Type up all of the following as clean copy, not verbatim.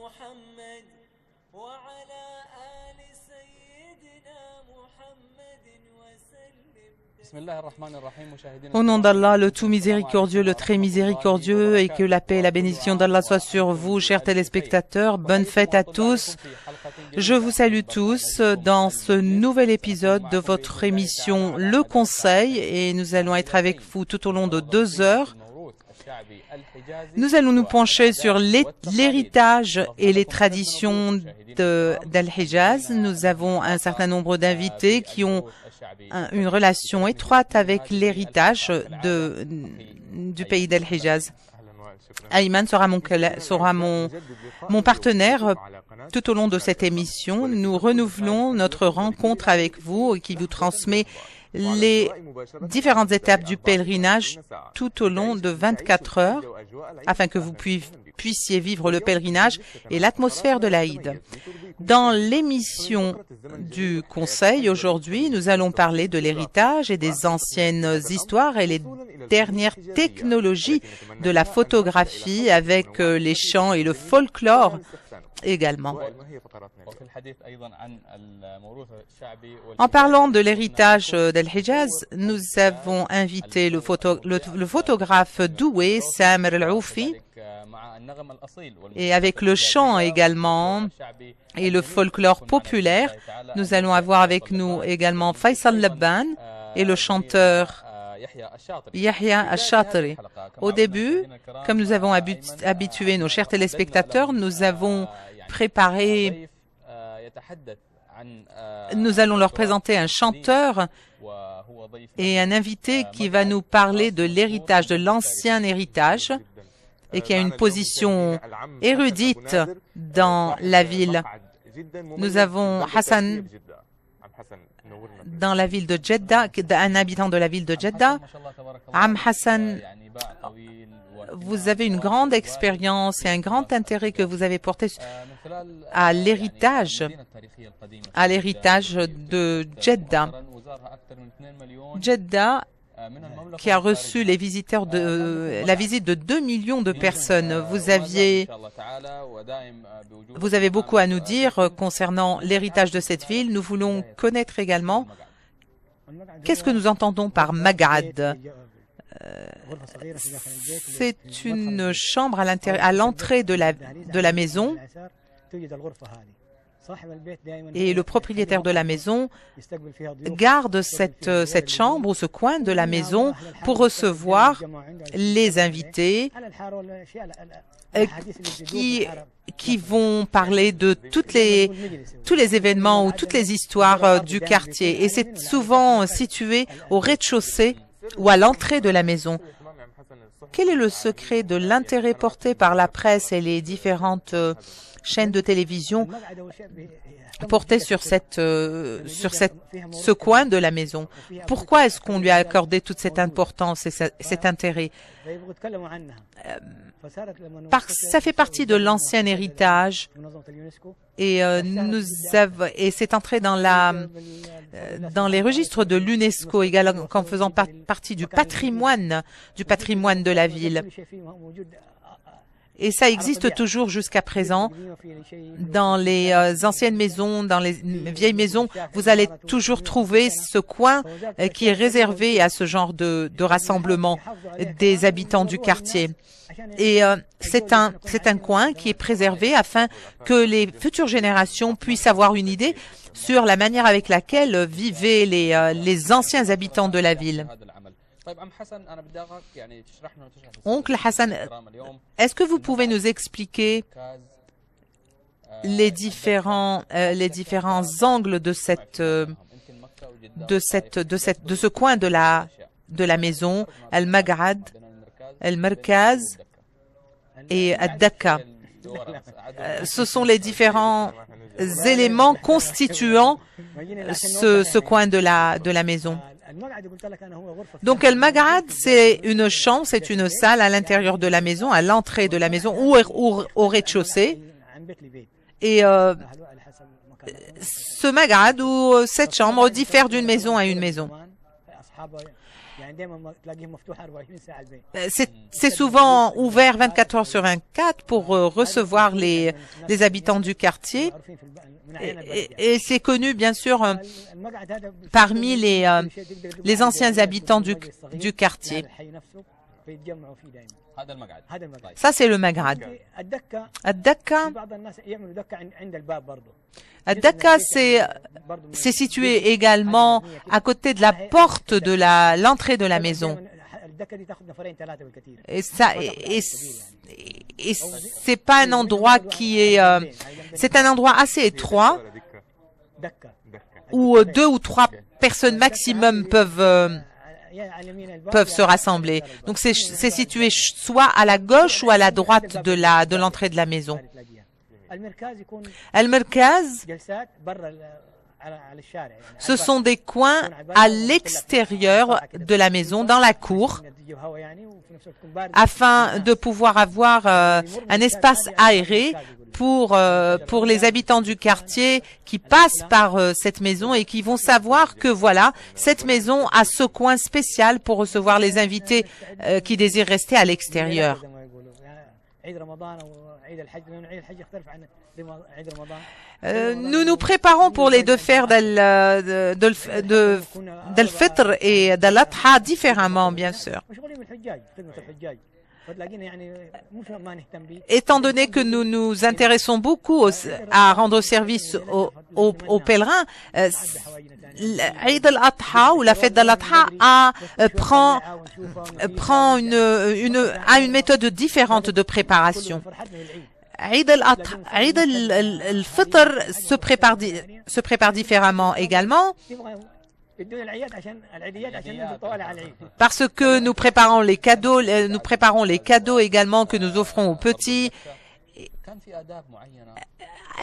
محمد وعلى آل سيدنا محمد وسلم. Au nom d'Allah, le tout miséricordieux, le très miséricordieux, et que la paix et la bénédiction d'Allah soient sur vous, chers téléspectateurs. Bonne fête à tous. Je vous salue tous dans ce nouvel épisode de votre émission Le Conseil, et nous allons être avec vous tout au long de 2 heures. Nous allons nous pencher sur l'héritage et les traditions d'Al-Hijaz. Nous avons un certain nombre d'invités qui ont une relation étroite avec l'héritage du pays d'Al-Hijaz. Ayman sera mon partenaire tout au long de cette émission. Nous renouvelons notre rencontre avec vous qui vous transmet les différentes étapes du pèlerinage tout au long de 24 heures afin que vous puissiez vivre le pèlerinage et l'atmosphère de l'Aïd. Dans l'émission du Conseil, aujourd'hui, nous allons parler de l'héritage et des anciennes histoires et les dernières technologies de la photographie avec les chants et le folklore également. En parlant de l'héritage d'Al-Hijaz, nous avons invité le photographe doué Samer Al-Oufi, et avec le chant également et le folklore populaire, nous allons avoir avec nous également Faisal Labban et le chanteur Yahya Al-Shatri. Au début, comme nous avons habitué nos chers téléspectateurs, nous avons préparé, nous allons leur présenter un chanteur et un invité qui va nous parler de l'héritage, de l'ancien héritage, et qui a une position érudite dans la ville. Nous avons Hassan dans la ville de Jeddah, un habitant de la ville de Jeddah. Am Hassan, vous avez une grande expérience et un grand intérêt que vous avez porté à l'héritage de Jeddah. Jeddah qui a reçu la visite de 2 millions de personnes. Vous avez beaucoup à nous dire concernant l'héritage de cette ville. Nous voulons connaître également qu'est-ce que nous entendons par Magad. C'est une chambre à l'entrée de la maison, et le propriétaire de la maison garde cette chambre ou ce coin de la maison pour recevoir les invités qui vont parler de tous les événements ou toutes les histoires du quartier. Et c'est souvent situé au rez-de-chaussée ou à l'entrée de la maison. Quel est le secret de l'intérêt porté par la presse et les différentes chaînes de télévision portées sur ce coin de la maison? Pourquoi est-ce qu'on lui a accordé toute cette importance et cet intérêt? Parce que ça fait partie de l'ancien héritage et c'est entré dans les registres de l'UNESCO également comme faisant partie du patrimoine de la ville. Et ça existe toujours jusqu'à présent. Dans les anciennes maisons, dans les vieilles maisons, vous allez toujours trouver ce coin qui est réservé à ce genre de rassemblement des habitants du quartier. Et c'est un coin qui est préservé afin que les futures générations puissent avoir une idée sur la manière avec laquelle vivaient les anciens habitants de la ville. Oncle Hassan, est-ce que vous pouvez nous expliquer les différents angles de ce coin de la maison, Al-Maghrad, Al-Markaz et Ad-Dakka? Ce sont les différents éléments constituant ce coin de la maison. Donc, Al-Maghrad, c'est une chambre, c'est une salle à l'intérieur de la maison, à l'entrée de la maison ou au rez-de-chaussée. Et ce Maghrad ou cette chambre diffère d'une maison à une maison. C'est souvent ouvert 24 heures sur 24 pour recevoir les habitants du quartier. Et c'est connu, bien sûr, parmi les anciens habitants du quartier. Ça, c'est le magrad. Ad-Dakka, c'est situé également à côté de la porte de l'entrée de la maison. Et c'est pas un endroit qui est, c'est un endroit assez étroit où 2 ou 3 personnes maximum peuvent se rassembler. Donc c'est situé soit à la gauche ou à la droite de l'entrée de la maison. Al-Merkaz, ce sont des coins à l'extérieur de la maison, dans la cour, afin de pouvoir avoir un espace aéré pour les habitants du quartier qui passent par cette maison et qui vont savoir que voilà, cette maison a ce coin spécial pour recevoir les invités qui désirent rester à l'extérieur. Nous nous préparons pour les 2 fêtes d'Al-Fitr et d'Al-Adha différemment, bien sûr. Étant donné que nous nous intéressons beaucoup à rendre service aux pèlerins, Eid al-Adha ou la fête d'Al-Adha prend une méthode différente de préparation. Eid al-Fitr se prépare différemment également, parce que nous préparons les cadeaux également que nous offrons aux petits.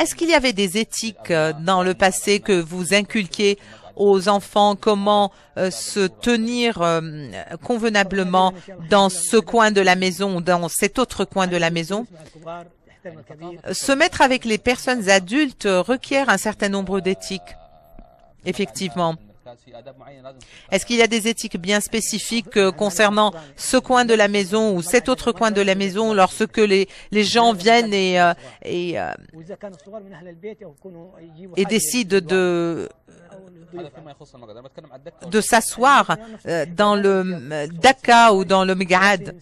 Est-ce qu'il y avait des éthiques dans le passé que vous inculquiez aux enfants, comment se tenir convenablement dans ce coin de la maison ou dans cet autre coin de la maison? Se mettre avec les personnes adultes requiert un certain nombre d'éthiques, effectivement. Est-ce qu'il y a des éthiques bien spécifiques concernant ce coin de la maison ou cet autre coin de la maison lorsque les gens viennent et décident de s'asseoir dans le Dakka ou dans le Migad?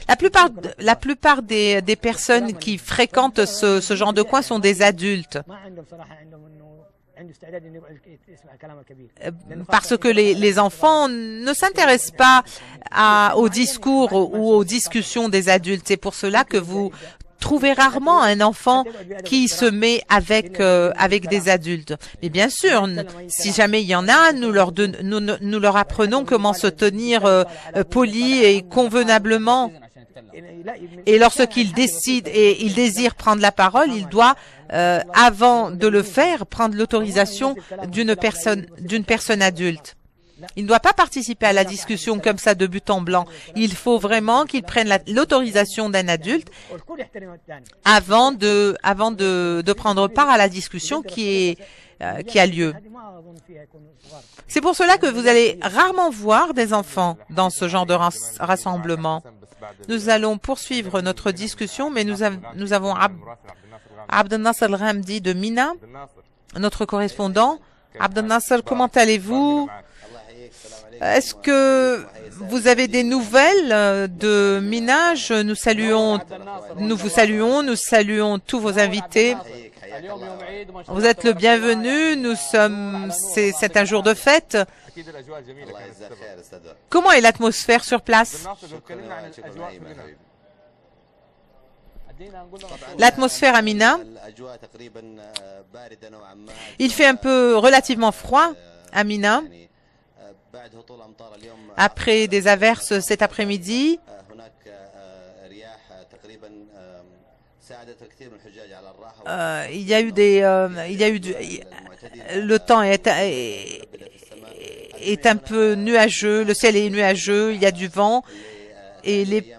La plupart des personnes qui fréquentent ce genre de coin sont des adultes. Parce que les enfants ne s'intéressent pas aux discours ou aux discussions des adultes. C'est pour cela que vous trouvez rarement un enfant qui se met avec des adultes. Mais bien sûr, si jamais il y en a, nous leur apprenons comment se tenir poli et convenablement. Et lorsqu'il décide et il désire prendre la parole, il doit, avant de le faire, prendre l'autorisation d'une personne adulte. Il ne doit pas participer à la discussion comme ça de but en blanc. Il faut vraiment qu'il prenne l'autorisation d'un adulte avant de prendre part à la discussion qui a lieu. C'est pour cela que vous allez rarement voir des enfants dans ce genre de rassemblement. Nous allons poursuivre notre discussion, mais nous avons Abdel Nasser Al-Ghamdi de Mina, notre correspondant. Abdel Nasser, comment allez-vous? Est-ce que vous avez des nouvelles de Mina? Nous vous saluons, nous saluons tous vos invités. Vous êtes le bienvenu, c'est un jour de fête. Comment est l'atmosphère sur place? L'atmosphère à Mina, il fait un peu relativement froid à Mina. Après des averses cet après-midi, le temps est un peu nuageux, le ciel est nuageux, il y a du vent et les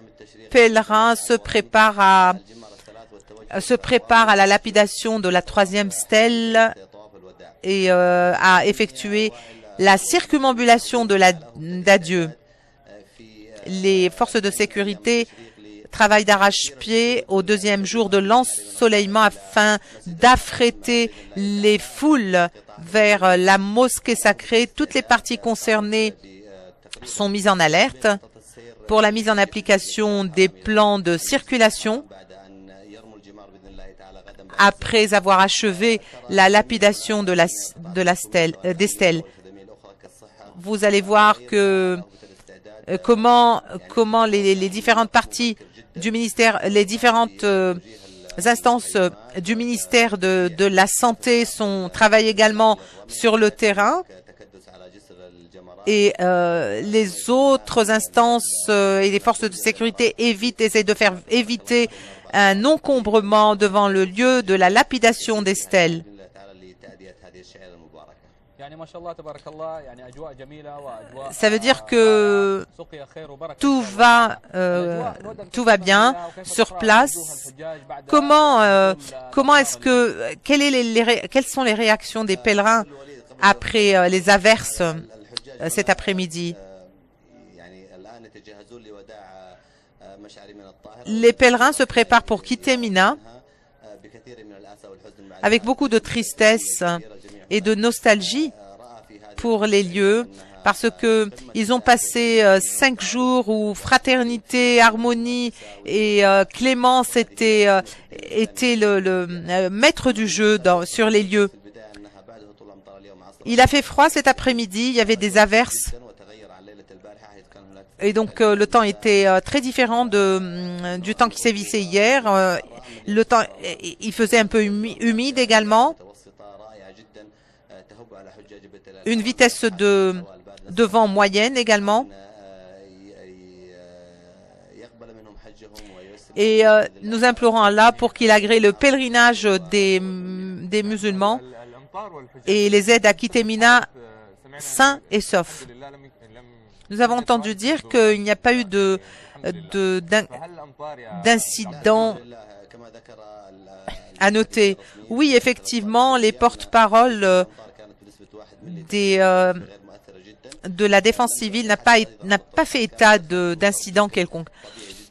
pèlerins se préparent à la lapidation de la 3e stèle et a effectué la circumambulation d'adieu. Les forces de sécurité travaillent d'arrache-pied au deuxième jour de l'ensoleillement afin d'affréter les foules vers la mosquée sacrée. Toutes les parties concernées sont mises en alerte pour la mise en application des plans de circulation. Après avoir achevé la lapidation des stèles, vous allez voir que comment les différentes parties du ministère, les différentes instances du ministère de la Santé travaillent également sur le terrain, et les autres instances et les forces de sécurité essaient de faire éviter un encombrement devant le lieu de la lapidation des stèles. Ça veut dire que tout va bien sur place. Quelles sont les réactions des pèlerins après les averses cet après-midi? Les pèlerins se préparent pour quitter Mina avec beaucoup de tristesse et de nostalgie pour les lieux, parce que ils ont passé 5 jours où fraternité, harmonie et clémence étaient le maître du jeu sur les lieux. Il a fait froid cet après-midi, il y avait des averses. Et donc le temps était très différent du temps qui sévissait hier. Le temps, il faisait un peu humide également. Une vitesse de vent moyenne également. Et nous implorons Allah pour qu'il agrée le pèlerinage des musulmans et les aide à quitter Mina sains et saufs. Nous avons entendu dire qu'il n'y a pas eu d'incident à noter. Oui, effectivement, les porte-paroles de la défense civile n'a pas fait état d'incident quelconque.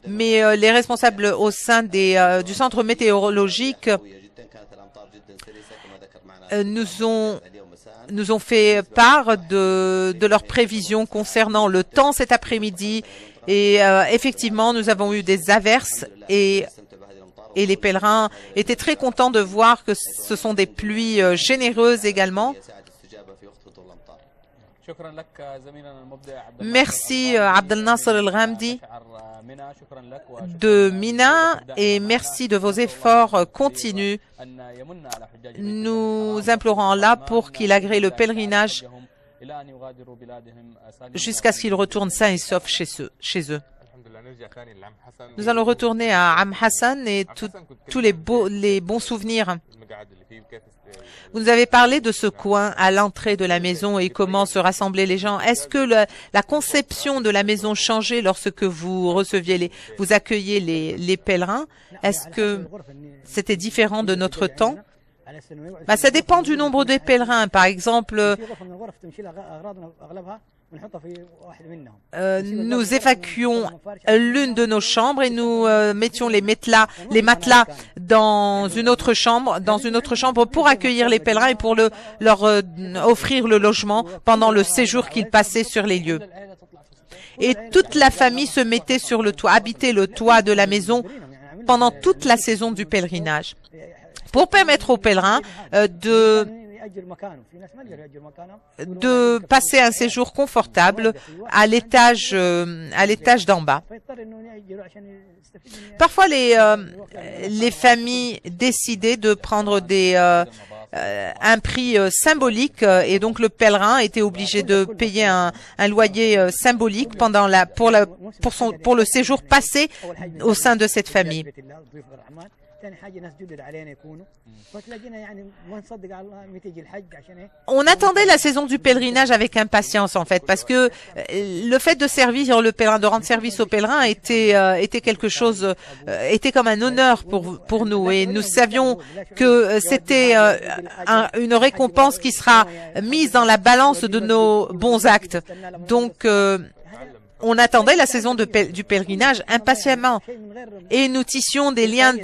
Mais les responsables au sein du centre météorologique nous ont fait part de leurs prévisions concernant le temps cet après-midi. Et effectivement, nous avons eu des averses et les pèlerins étaient très contents de voir que ce sont des pluies généreuses également. Merci Abdel Nasser El-Ghamdi de Mina, et merci de vos efforts continus. Nous implorons Allah pour qu'il agrée le pèlerinage jusqu'à ce qu'ils retournent sains et saufs chez eux. Nous allons retourner à Am Hassan et tous les bons souvenirs. Vous nous avez parlé de ce coin à l'entrée de la maison et comment se rassemblaient les gens. Est-ce que la conception de la maison changeait lorsque vous accueilliez les pèlerins? Est-ce que c'était différent de notre temps? Ça dépend du nombre de pèlerins. Par exemple, nous évacuons l'une de nos chambres et nous mettions les matelas dans une autre chambre pour accueillir les pèlerins et pour leur offrir le logement pendant le séjour qu'ils passaient sur les lieux. Et toute la famille se mettait sur le toit, habitait le toit de la maison pendant toute la saison du pèlerinage, pour permettre aux pèlerins de passer un séjour confortable à l'étage d'en bas. Parfois, les familles décidaient de prendre un prix symbolique, et donc le pèlerin était obligé de payer un loyer symbolique pour le séjour passé au sein de cette famille. On attendait la saison du pèlerinage avec impatience, en fait, parce que le fait de servir le pèlerin, de rendre service aux pèlerins était quelque chose, était comme un honneur pour nous, et nous savions que c'était une récompense qui sera mise dans la balance de nos bons actes. Donc, on attendait la saison du pèlerinage impatiemment, et nous tissions des liens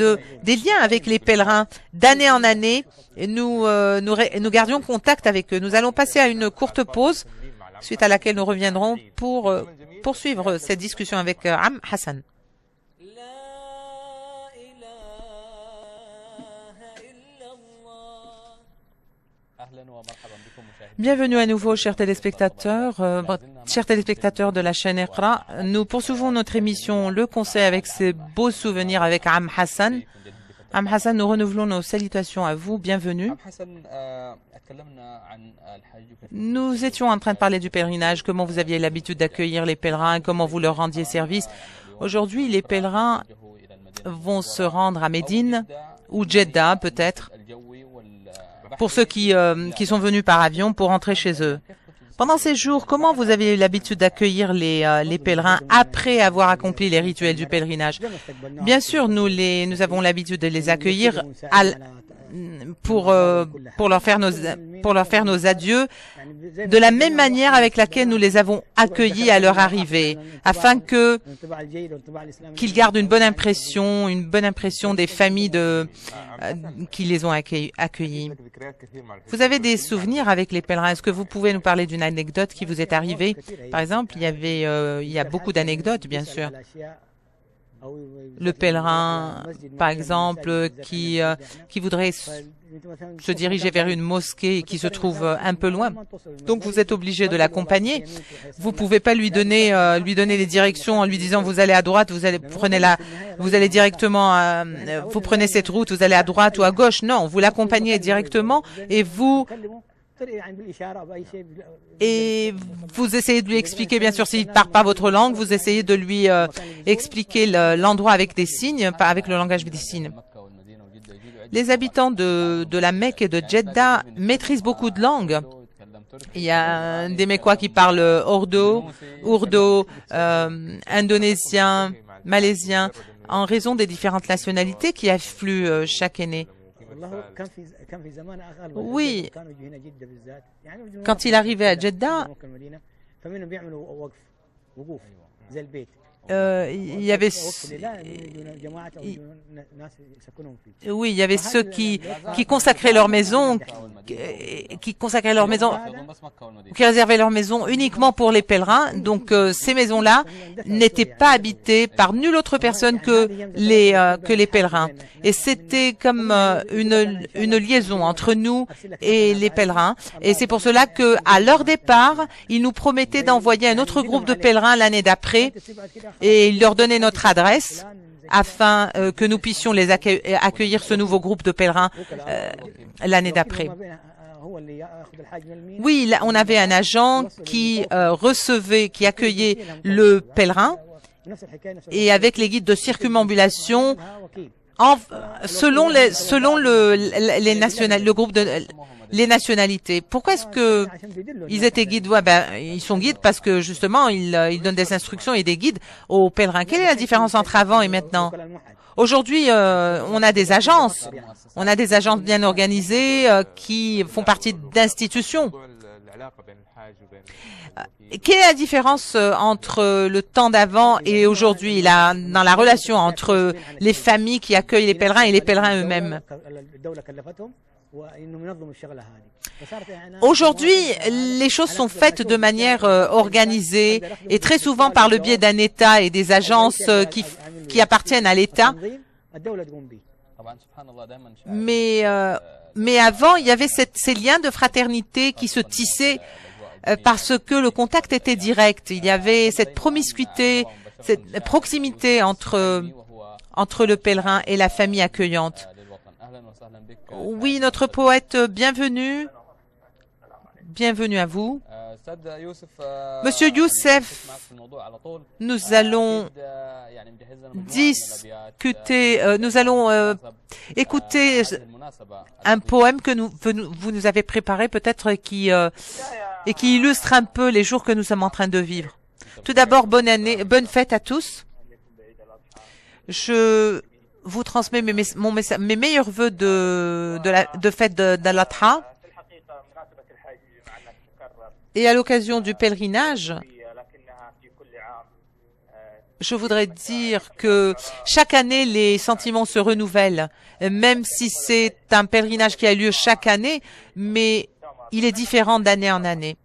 avec les pèlerins d'année en année. Et nous gardions contact avec eux. Nous allons passer à une courte pause, suite à laquelle nous reviendrons pour poursuivre cette discussion avec Am Hassan. Bienvenue à nouveau, chers téléspectateurs de la chaîne Iqra. Nous poursuivons notre émission Le Conseil avec ses beaux souvenirs avec Am Hassan. Am Hassan, nous renouvelons nos salutations à vous. Bienvenue. Nous étions en train de parler du pèlerinage, comment vous aviez l'habitude d'accueillir les pèlerins, comment vous leur rendiez service. Aujourd'hui, les pèlerins vont se rendre à Médine ou Jeddah peut-être, pour ceux qui sont venus par avion pour rentrer chez eux. Pendant ces jours, comment vous avez eu l'habitude d'accueillir les pèlerins après avoir accompli les rituels du pèlerinage? Bien sûr, nous avons l'habitude de les accueillir pour leur faire nos adieux de la même manière avec laquelle nous les avons accueillis à leur arrivée, afin qu'ils gardent une bonne impression des familles qui les ont accueillis. Vous avez des souvenirs avec les pèlerins? Est-ce que vous pouvez nous parler d'une anecdote qui vous est arrivée? Par exemple, il y a beaucoup d'anecdotes, bien sûr. Le pèlerin, par exemple, qui voudrait se diriger vers une mosquée et qui se trouve un peu loin. Donc vous êtes obligé de l'accompagner. Vous pouvez pas lui donner les directions en lui disant vous allez à droite, vous allez directement, vous prenez cette route, vous allez à droite ou à gauche. Non, vous l'accompagnez directement et vous essayez de lui expliquer, bien sûr, s'il ne parle pas votre langue, vous essayez de lui expliquer l'endroit avec des signes, avec le langage des signes. Les habitants de la Mecque et de Jeddah maîtrisent beaucoup de langues. Il y a des Mécois qui parlent Urdu, indonésien, malaisien, en raison des différentes nationalités qui affluent chaque année. Oui, quand il arrivait à Jeddah, il y avait ceux qui consacraient leur maison, qui réservaient leur maison uniquement pour les pèlerins. Donc ces maisons-là n'étaient pas habitées par nulle autre personne que les pèlerins. Et c'était comme une liaison entre nous et les pèlerins. Et c'est pour cela que, à leur départ, ils nous promettaient d'envoyer un autre groupe de pèlerins l'année d'après. Et ils leur donnaient notre adresse afin que nous puissions les accueillir ce nouveau groupe de pèlerins l'année d'après. Oui, là, on avait un agent qui qui accueillait le pèlerin, et avec les guides de circumambulation, selon les nationalités. Pourquoi est-ce que ils étaient guides? Ils sont guides parce que justement ils donnent des instructions et des guides aux pèlerins. Quelle est la différence entre avant et maintenant? Aujourd'hui, on a des agences bien organisées qui font partie d'institutions. Quelle est la différence entre le temps d'avant et aujourd'hui, dans la relation entre les familles qui accueillent les pèlerins et les pèlerins eux-mêmes? Aujourd'hui, les choses sont faites de manière organisée et très souvent par le biais d'un État et des agences qui appartiennent à l'État. Mais avant, il y avait ces liens de fraternité qui se tissaient parce que le contact était direct. Il y avait cette promiscuité, cette proximité entre le pèlerin et la famille accueillante. Oui, notre poète, bienvenue. Bienvenue à vous. Monsieur Youssef, nous allons discuter, nous allons écouter un poème que vous nous avez préparé peut-être et qui illustre un peu les jours que nous sommes en train de vivre. Tout d'abord, bonne année, bonne fête à tous. Je vous transmets mes meilleurs vœux de fête d'Al-Adha. Et à l'occasion du pèlerinage, je voudrais dire que chaque année, les sentiments se renouvellent, même si c'est un pèlerinage qui a lieu chaque année, mais il est différent d'année en année.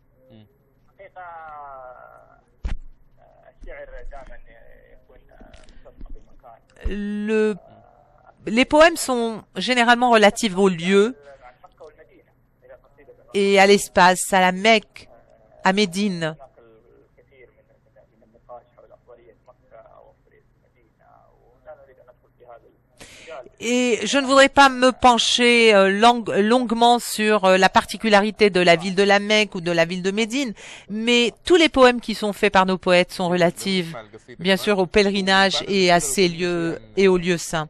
Les poèmes sont généralement relatifs au lieu et à l'espace, à la Mecque, à Médine. Et je ne voudrais pas me pencher longuement sur la particularité de la ville de la Mecque ou de la ville de Médine, mais tous les poèmes qui sont faits par nos poètes sont relatifs, bien sûr, au pèlerinage et à ces lieux et aux lieux saints.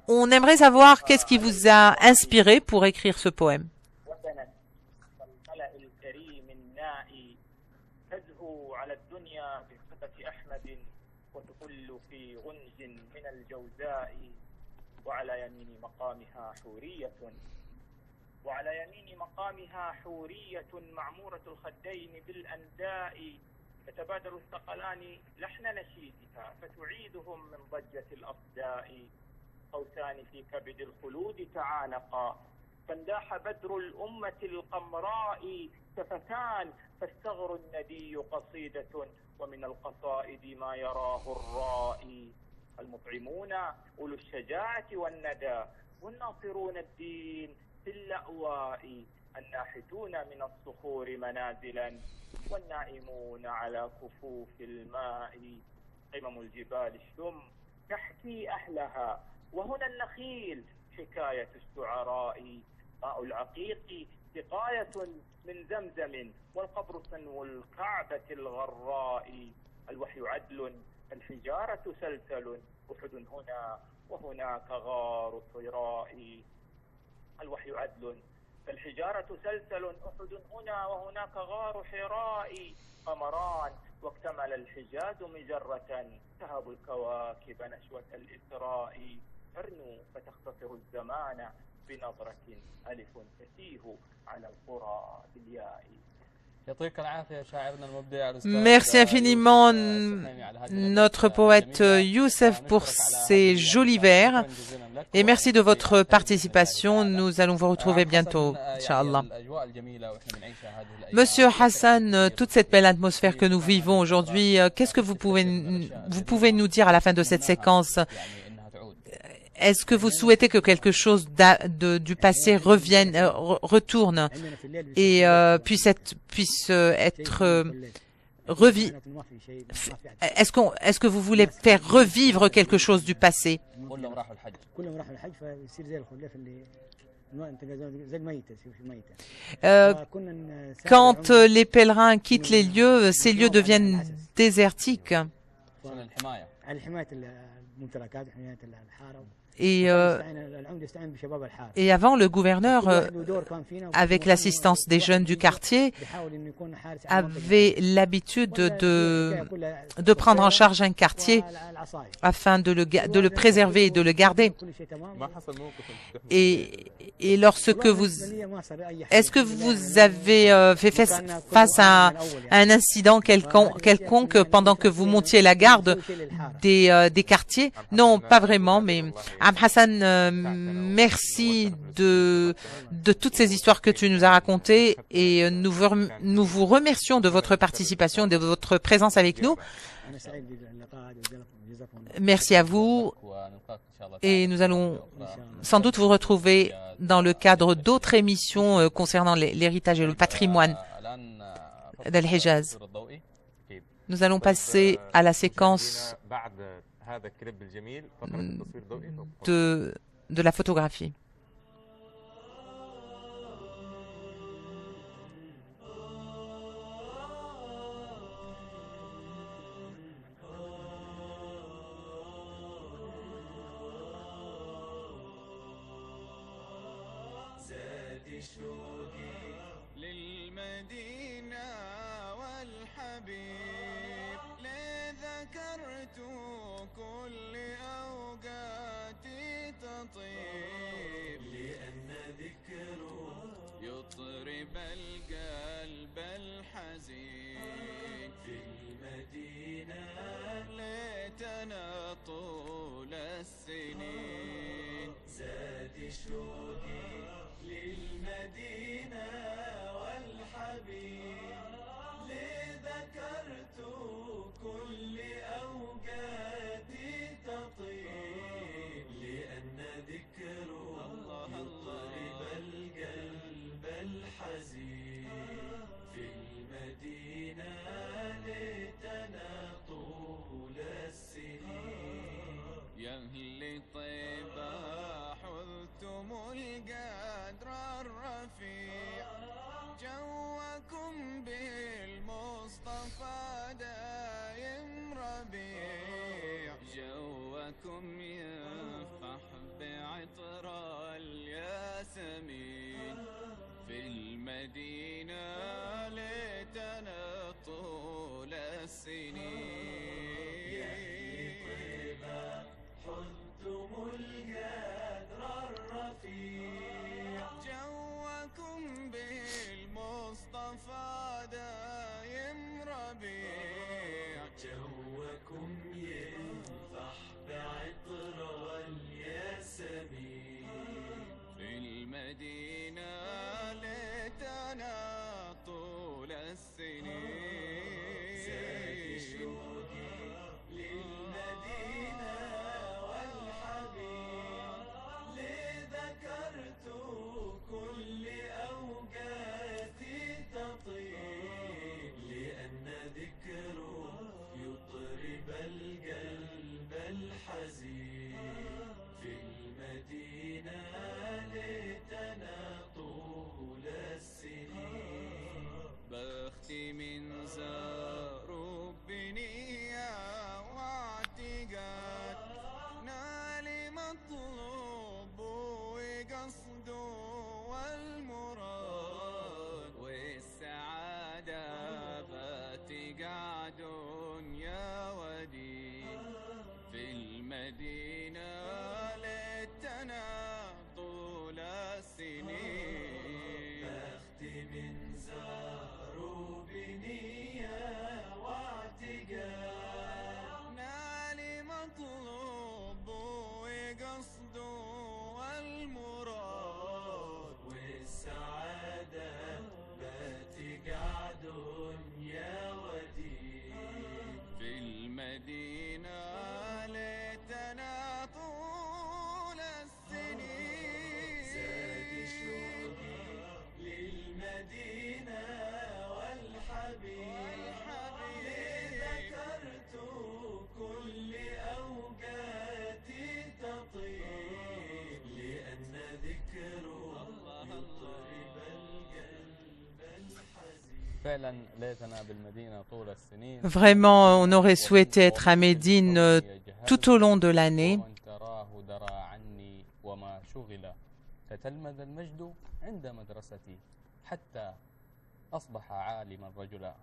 On aimerait savoir qu'est-ce qui vous a inspiré pour écrire ce poème. وعلى يمين مقامها حورية معمورة الخدين بالأنداء يتبادر الثقلان لحن نشيدها فتعيدهم من ضجة الأصداء قوسان في كبد الخلود تعانقا فانداح بدر الأمة القمراء شفتان فالثغر الندي قصيدة ومن القصائد ما يراه الرائي المطعمون أولو الشجاعة والندى والناصرون الدين في اللأواء الناحتون من الصخور منازلا والنائمون على كفوف الماء قمم الجبال الشم تحكي أهلها وهنا النخيل حكاية الشعراء ماء العقيق سقاية من زمزم والقبر سنو الكعبة الغراء الوحي عدل الحجارة سلسل أحد هنا وهناك غار صراء الوحي عدل الحجارة سلسل أحد هنا وهناك غار حراء قمران واكتمل الحجاز مجرة تهب الكواكب نشوة الإسراء ترنو فتختصر الزمان بنظرة ألف تسيه على القرى بالياء. Merci infiniment notre poète Youssef pour ces jolis vers et merci de votre participation. Nous allons vous retrouver bientôt, Inch'Allah. Monsieur Hassan, toute cette belle atmosphère que nous vivons aujourd'hui, qu'est-ce que vous pouvez nous dire à la fin de cette séquence? Est-ce que vous souhaitez que quelque chose du passé retourne et puisse être revu? Est-ce que vous voulez faire revivre quelque chose du passé? Quand les pèlerins quittent les lieux, ces lieux deviennent désertiques. Et avant, le gouverneur, avec l'assistance des jeunes du quartier, avait l'habitude de prendre en charge un quartier afin de le préserver et de le garder. Et lorsque est-ce que vous avez fait face à un incident quelconque pendant que vous montiez la garde des quartiers? Non, pas vraiment, mais Hassan, merci de toutes ces histoires que tu nous as racontées et nous vous remercions de votre participation, de votre présence avec nous. Merci à vous et nous allons sans doute vous retrouver dans le cadre d'autres émissions concernant l'héritage et le patrimoine d'Al-Hijaz. Nous allons passer à la séquence de la photographie. حبيب لذكرت كل أوقاتي تطيب لأن ذكره يطرب القلب الحزين في المدينة ليتنا طول السنين زاد شوقي للمدينة والحبيب لذكرت كل أوقاتي تطيب لأن ذكره يطرب القلب الحزين في المدينة ليتنا طول السنين يا أهل طيبة حلتم القدر الرفيع جوكم بالمصطفى دايم ربيع جوكم ينفح بعطر الياسمين في المدينة ليتنا طول السنين يا طيبة حلتم القدر الرفيع جوكم بالمصطفى دايم ربيع جوكم ينفح بعطر الياسمين في المدينة ليتنا طول السنين زاد شوقي للمدينة والحبيب لذكرت كل أوقاتي تطيب لأن ذكره يطرب القلب الحزين في المدينة ليتنا طول السنين بختي من زار بنية واعتقاد نال مطلوب وقصد والمراد والسعادة باتقعد يا ودين في المدينة ليتنا طول السنين بختي من زار بنية واعتقاد نال مطلوب وقصد والمراد والسعادة باتقعد يا ودين في المدينة ليتنا طول السنين زاد شوقي للمدينة والحبيب لذكرت كل أوقاتي تطيب لأن ذكره يطرب القلب الحزين فعلا ليتنا بالمدينة طول السنين. Vraiment, on aurait souhaité être à Médine tout au long de l'année. ومن تراه درى عني وما شغل تتلمذ المجد عند مدرستي حتى أصبح عالما رجلا.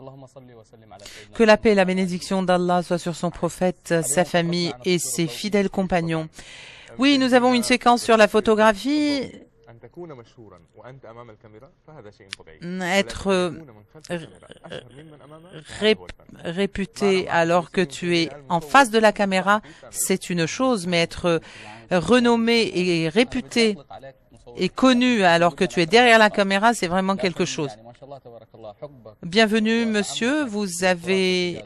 اللهم صل وسلم على سيدنا Que la paix et la bénédiction d'Allah soient sur son prophète, sa famille et ses fidèles compagnons. Oui, nous avons une séquence sur la photographie. أن تكون مشهورا وأنت أمام الكاميرا فهذا شيء طبيعي. Être ولكن تكون من خلف الكاميرا أشهر ممن أمامها فهذا هو الفن. réputé alors que tu es en face de la caméra, c'est une chose, mais être renommé et réputé et connu alors que tu es derrière la caméra, c'est vraiment quelque chose. Bienvenue, monsieur. Vous avez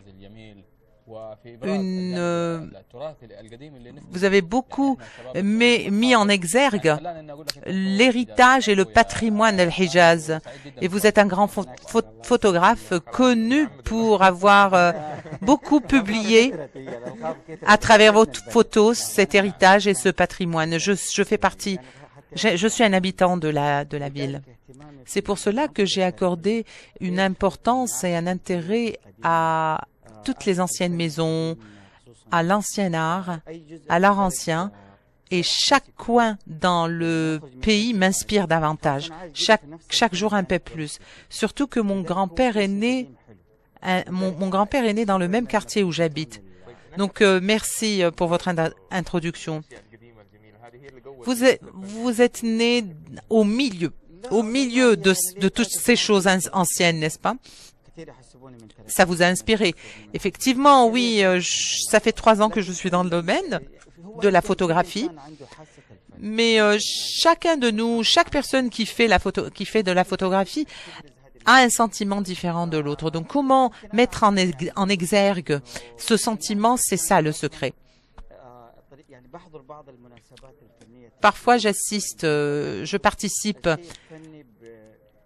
vous avez beaucoup mis en exergue l'héritage et le patrimoine d'Al-Hijaz. Et vous êtes un grand photographe connu pour avoir beaucoup publié à travers vos photos cet héritage et ce patrimoine. Je fais partie, je suis un habitant de la ville. C'est pour cela que j'ai accordé une importance et un intérêt à toutes les anciennes maisons, à l'ancien art, à l'art ancien, et chaque coin dans le pays m'inspire davantage, chaque jour un peu plus. Surtout que mon grand-père est né mon grand-père est né dans le même quartier où j'habite. Donc, merci pour votre introduction. Vous êtes né au milieu de toutes ces choses anciennes, n'est-ce pas? Ça vous a inspiré. Effectivement, oui, ça fait 3 ans que je suis dans le domaine de la photographie. Mais chacun de nous, chaque personne qui fait de la photographie a un sentiment différent de l'autre. Donc, comment mettre en exergue ce sentiment, c'est ça le secret. Parfois, je participe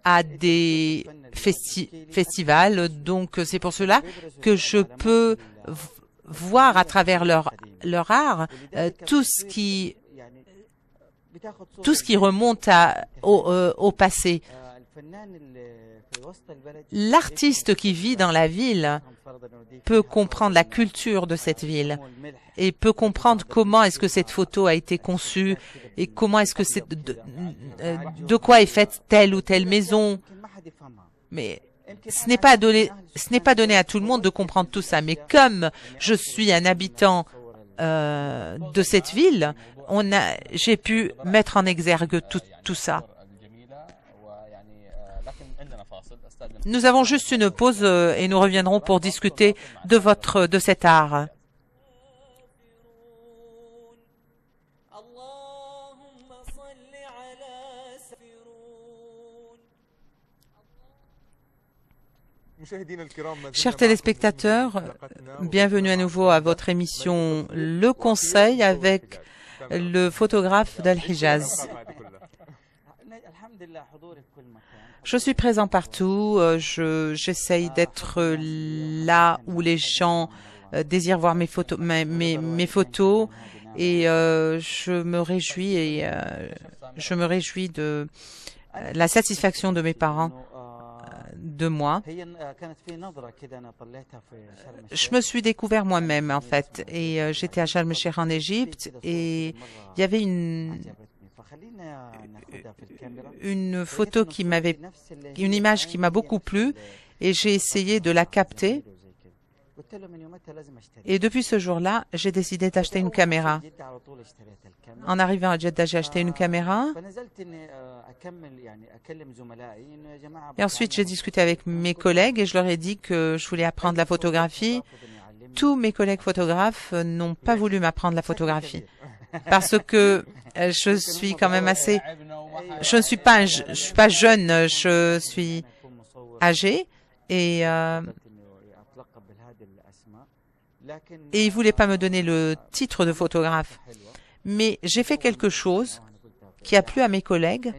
à des festivals, donc c'est pour cela que je peux voir à travers leur art tout ce qui remonte au passé. L'artiste qui vit dans la ville peut comprendre la culture de cette ville et peut comprendre comment est-ce que cette photo a été conçue et comment est-ce que de quoi est faite telle ou telle maison. Mais ce n'est pas donné à tout le monde de comprendre tout ça. Mais comme je suis un habitant de cette ville, j'ai pu mettre en exergue tout ça. Nous avons juste une pause et nous reviendrons pour discuter de cet art. Chers téléspectateurs, bienvenue à nouveau à votre émission Le Conseil avec le photographe d'Al-Hijaz. Je suis présent partout, j'essaye d'être là où les gens désirent voir mes photos et je me réjouis de la satisfaction de mes parents de moi. Je me suis découvert moi-même en fait et j'étais à Sharm el-Sheikh en Égypte et il y avait une photo une image qui m'a beaucoup plu et j'ai essayé de la capter. Et depuis ce jour-là, j'ai décidé d'acheter une caméra. En arrivant à Jeddah, j'ai acheté une caméra. Et ensuite, j'ai discuté avec mes collègues et je leur ai dit que je voulais apprendre la photographie. Tous mes collègues photographes n'ont pas voulu m'apprendre la photographie parce que je suis quand même assez... Je ne suis pas jeune, je suis âgé et ils ne voulaient pas me donner le titre de photographe. Mais j'ai fait quelque chose qui a plu à mes collègues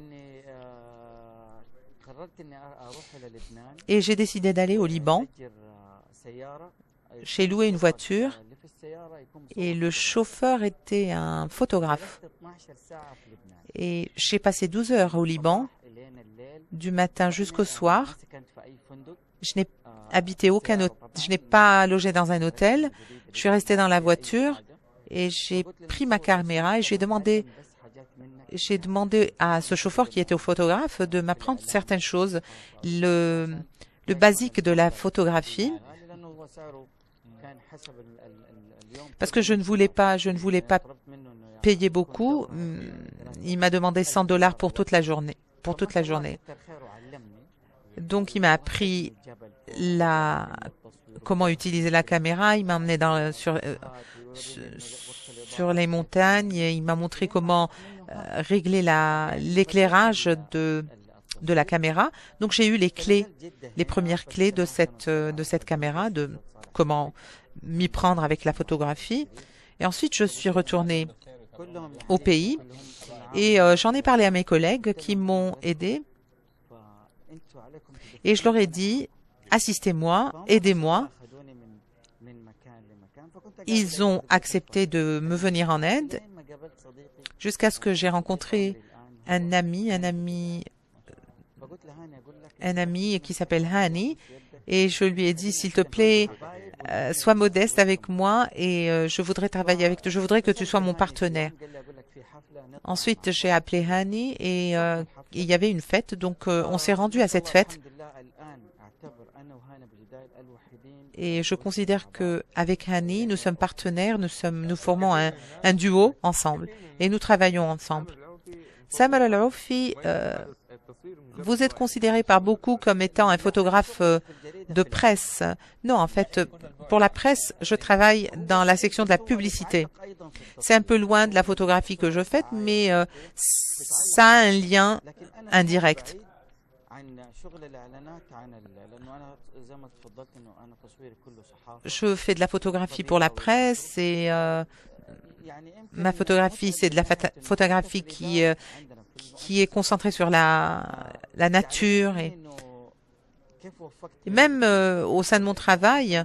et j'ai décidé d'aller au Liban. J'ai loué une voiture et le chauffeur était un photographe. Et j'ai passé 12 heures au Liban, du matin jusqu'au soir. Je n'ai habité je n'ai pas logé dans un hôtel. Je suis restée dans la voiture et j'ai pris ma caméra et j'ai demandé à ce chauffeur qui était au photographe de m'apprendre certaines choses, le basique de la photographie, parce que je ne voulais pas payer beaucoup. Il m'a demandé $100 pour toute la journée. Donc, il m'a appris comment utiliser la caméra. Il m'a emmené sur les montagnes et il m'a montré comment régler l'éclairage de la caméra. Donc, j'ai eu les premières clés de cette caméra, de comment m'y prendre avec la photographie. Et ensuite, je suis retournée au pays et j'en ai parlé à mes collègues qui m'ont aidé. Et je leur ai dit, assistez-moi, aidez-moi. Ils ont accepté de me venir en aide jusqu'à ce que j'ai rencontré un ami qui s'appelle Hani. Et je lui ai dit, s'il te plaît, sois modeste avec moi et je voudrais travailler avec toi. Je voudrais que tu sois mon partenaire. Ensuite, j'ai appelé Hani et il y avait une fête. Donc, on s'est rendu à cette fête. Et je considère que avec Hani, nous sommes partenaires, nous formons un duo ensemble et nous travaillons ensemble. Samer Al-Aufi, vous êtes considéré par beaucoup comme étant un photographe de presse. Non, en fait, pour la presse, je travaille dans la section de la publicité. C'est un peu loin de la photographie que je fais, mais ça a un lien indirect. Je fais de la photographie pour la presse et ma photographie, c'est de la photographie qui est concentrée sur la nature. Et même au sein de mon travail,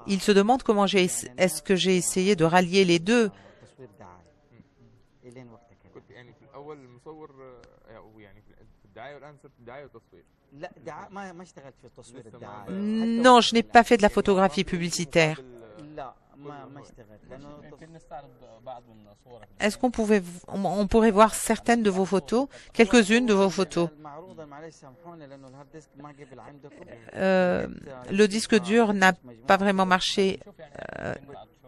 il se demande comment est-ce que j'ai essayé de rallier les deux. كنت يعني في الاول مصور يعني في الدعايه والان صرت دعايه وتصوير. لا ما اشتغلت في التصوير الدعائي. Non, je n'ai pas fait de la photographie publicitaire. لا ما اشتغلت لانه يمكن نستعرض بعض من صورك. Est-ce on pourrait voir certaines de vos photos, quelques-unes de vos photos? المعروضه معلش سامحوني لانه الهارد ديسك ما قبل عندكم. Le disque dur n'a pas vraiment marché,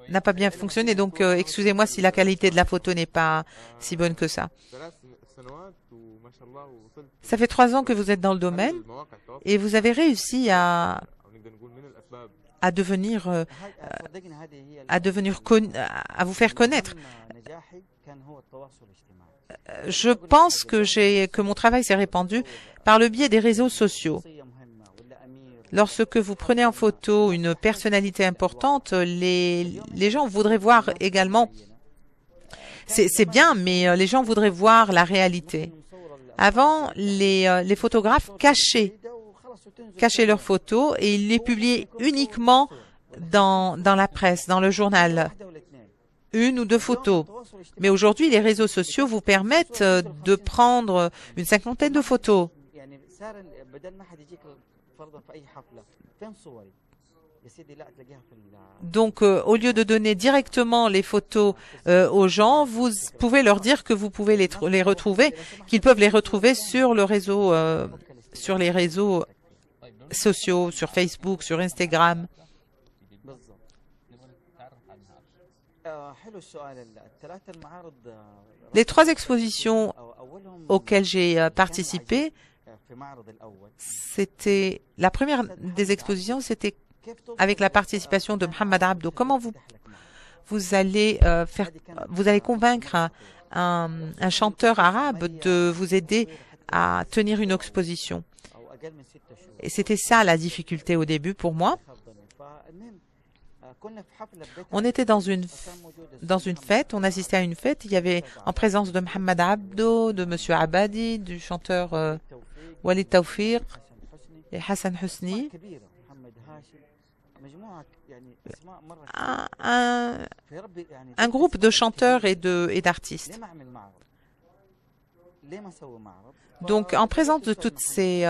n'a pas bien fonctionné, donc excusez-moi si la qualité de la photo n'est pas si bonne que ça. Ça fait 3 ans que vous êtes dans le domaine et vous avez réussi à devenir à vous faire connaître. Je pense que mon travail s'est répandu par le biais des réseaux sociaux. Lorsque vous prenez en photo une personnalité importante, les gens voudraient voir également. C'est bien, mais les gens voudraient voir la réalité. Avant, les photographes cachaient leurs photos et ils les publiaient uniquement dans la presse, dans le journal. 1 ou 2 photos. Mais aujourd'hui, les réseaux sociaux vous permettent de prendre une 50aine de photos. Donc, au lieu de donner directement les photos aux gens, vous pouvez leur dire que vous pouvez les retrouver, qu'ils peuvent les retrouver sur le réseau, sur les réseaux sociaux, sur Facebook, sur Instagram. Les 3 expositions auxquelles j'ai participé, c'était la première des expositions, c'était avec la participation de Mohamed Abdo. Comment vous allez convaincre un chanteur arabe de vous aider à tenir une exposition? Et c'était ça la difficulté au début pour moi. On était dans une fête, on assistait à une fête, il y avait en présence de Mohamed Abdo, de Monsieur Abadi, du chanteur Walid Tawfiq et Hassan Husni. Un groupe de chanteurs et d'artistes. Donc, en présence de toutes ces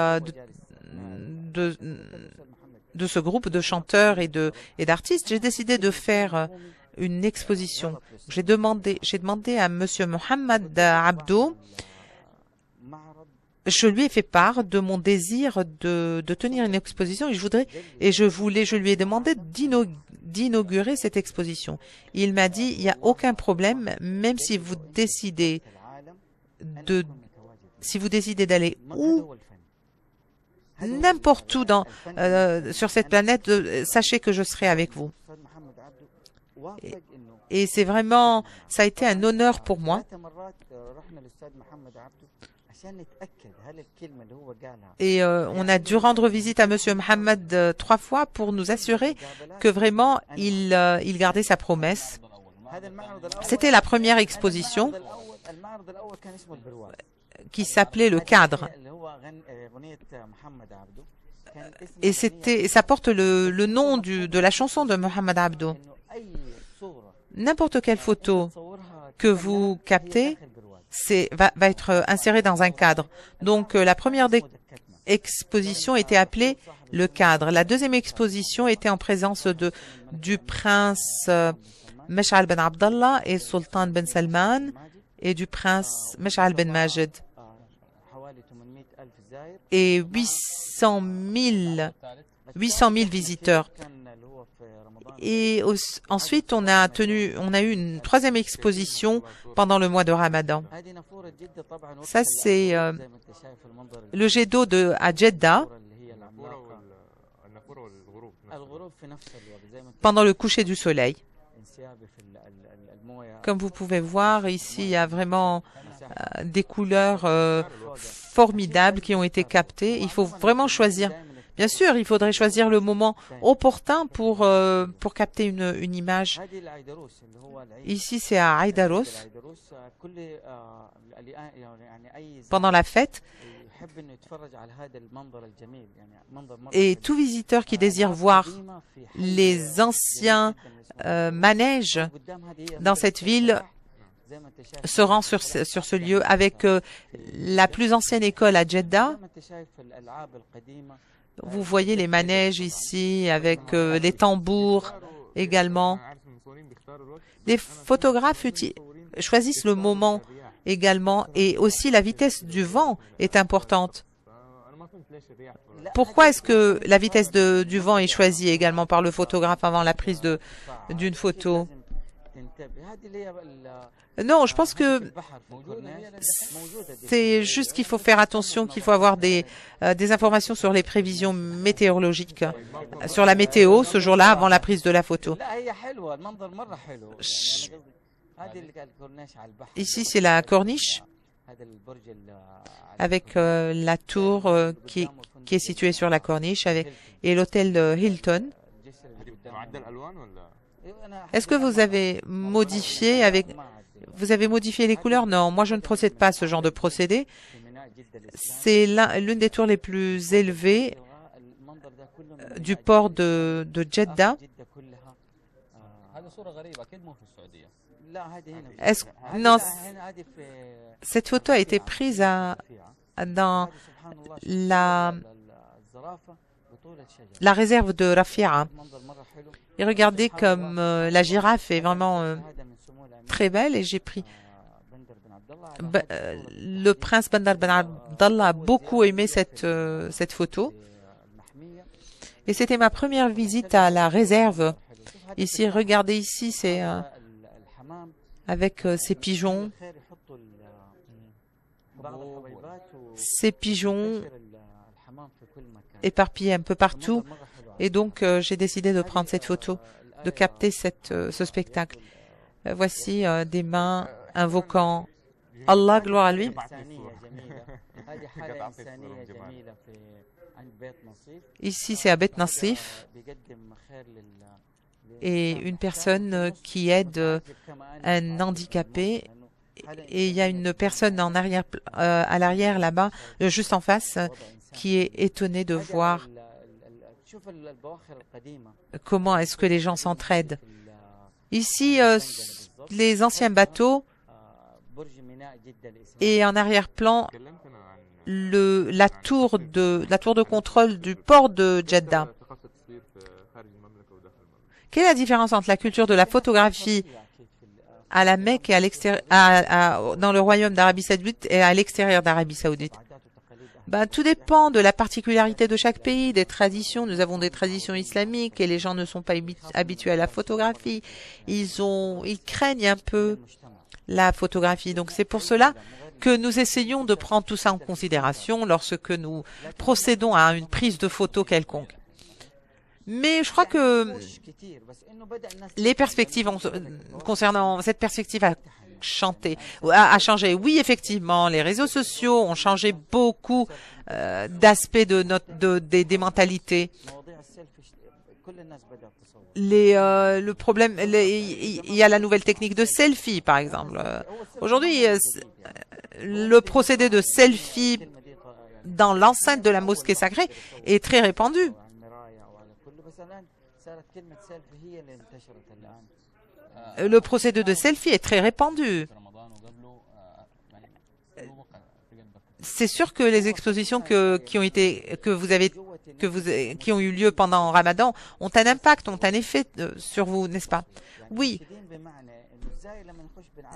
de ce groupe de chanteurs et d'artistes, j'ai décidé de faire une exposition. J'ai demandé à Monsieur Mohamed Abdo, je lui ai fait part de mon désir de tenir une exposition et je lui ai demandé d'inaugurer cette exposition. Il m'a dit, il n'y a aucun problème, même si vous décidez d'aller où, n'importe où sur cette planète, sachez que je serai avec vous. Et c'est vraiment, ça a été un honneur pour moi. Et on a dû rendre visite à Monsieur Mohamed 3 fois pour nous assurer que vraiment il gardait sa promesse. C'était la première exposition qui s'appelait Le Cadre. Et ça porte le nom de la chanson de Mohamed Abdo. N'importe quelle photo que vous captez va être insérée dans un cadre. Donc la première exposition était appelée Le Cadre. La deuxième exposition était en présence du prince Mesh'al ben Abdallah et Sultan ben Salman et du prince Mesh'al ben Majid. Et 800 000 800 000 visiteurs. Et ensuite, on a eu une troisième exposition pendant le mois de Ramadan. Ça, c'est le jet d'eau à Jeddah pendant le coucher du soleil. Comme vous pouvez voir, ici, il y a vraiment des couleurs formidables qui ont été captées. Il faut vraiment choisir. Bien sûr, il faudrait choisir le moment opportun pour capter une image. Ici, c'est à Aïdaros, pendant la fête. Et tout visiteur qui désire voir les anciens manèges dans cette ville se rend sur ce lieu avec la plus ancienne école à Jeddah. Vous voyez les manèges ici avec les tambours également. Les photographes choisissent le moment également et aussi la vitesse du vent est importante. Pourquoi est-ce que la vitesse du vent est choisie également par le photographe avant la prise d'une photo? Non, je pense que c'est juste qu'il faut faire attention, qu'il faut avoir des informations sur les prévisions météorologiques, sur la météo ce jour-là avant la prise de la photo. Ici, c'est la corniche avec la tour qui est située sur la corniche et l'hôtel Hilton. Est-ce que vous avez modifié les couleurs? Non, moi je ne procède pas à ce genre de procédé. C'est l'une des tours les plus élevées du port de Jeddah. Non, cette photo a été prise dans la réserve de Rafia. Et regardez comme la girafe est vraiment très belle et j'ai pris le prince Bandar Ben Abdallah a beaucoup aimé cette photo et c'était ma première visite à la réserve. Ici, regardez ici, c'est avec ces pigeons éparpillés un peu partout. Et donc, j'ai décidé de prendre cette photo, de capter ce spectacle. Voici des mains invoquant Allah, gloire à lui. Ici, c'est à Beth Nassif. Et une personne qui aide un handicapé. Et il y a une personne à l'arrière là-bas, juste en face, qui est étonnée de voir comment est-ce que les gens s'entraident. Ici, les anciens bateaux et en arrière-plan, la tour de contrôle du port de Jeddah. Quelle est la différence entre la culture de la photographie à la Mecque et dans le royaume d'Arabie Saoudite et à l'extérieur d'Arabie Saoudite? Tout dépend de la particularité de chaque pays, des traditions. Nous avons des traditions islamiques et les gens ne sont pas habitués à la photographie. Ils craignent un peu la photographie. Donc c'est pour cela que nous essayons de prendre tout ça en considération lorsque nous procédons à une prise de photo quelconque. Mais je crois que les perspectives concernant cette perspective a changé. Oui, effectivement, les réseaux sociaux ont changé beaucoup d'aspects des mentalités. Le problème, il y a la nouvelle technique de selfie, par exemple. Aujourd'hui, le procédé de selfie dans l'enceinte de la mosquée sacrée est très répandu. Le procédé de selfie est très répandu. C'est sûr que les expositions que vous avez qui ont eu lieu pendant Ramadan ont un impact, ont un effet sur vous, n'est-ce pas? Oui.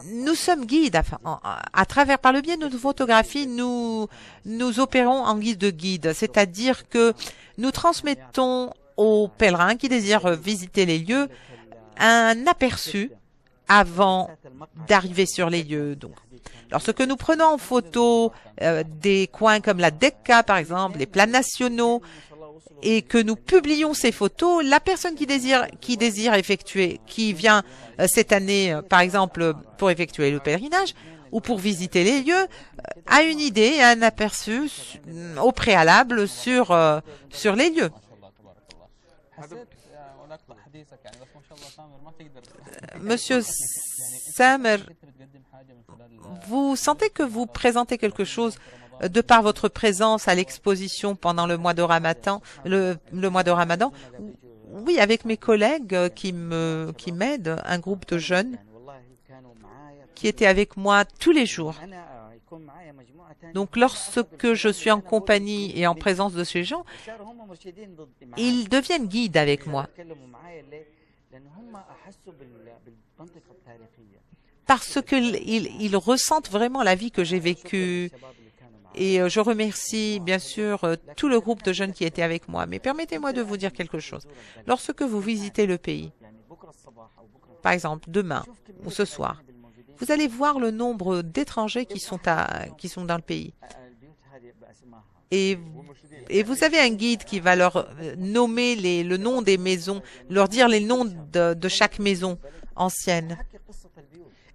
Nous sommes guides. À travers, par le biais de nos photographies, nous opérons en guise de guide, c'est-à-dire que nous transmettons aux pèlerins qui désirent visiter les lieux un aperçu avant d'arriver sur les lieux. Donc, lorsque nous prenons en photo des coins comme la Decca, par exemple, les plans nationaux, et que nous publions ces photos, la personne qui désire effectuer, qui vient cette année, par exemple, pour effectuer le pèlerinage ou pour visiter les lieux, a une idée, un aperçu au préalable sur les lieux. Monsieur Samer, vous sentez que vous présentez quelque chose de par votre présence à l'exposition pendant le mois de Ramadan, le mois de Ramadan? Oui, avec mes collègues qui m'aident, un groupe de jeunes qui étaient avec moi tous les jours. Donc, lorsque je suis en compagnie et en présence de ces gens, ils deviennent guides avec moi. Parce qu'ils ressentent vraiment la vie que j'ai vécue. Et je remercie bien sûr tout le groupe de jeunes qui étaient avec moi. Mais permettez-moi de vous dire quelque chose. Lorsque vous visitez le pays, par exemple demain ou ce soir, vous allez voir le nombre d'étrangers qui sont dans le pays. Et vous avez un guide qui va leur nommer le nom des maisons, leur dire les noms de chaque maison ancienne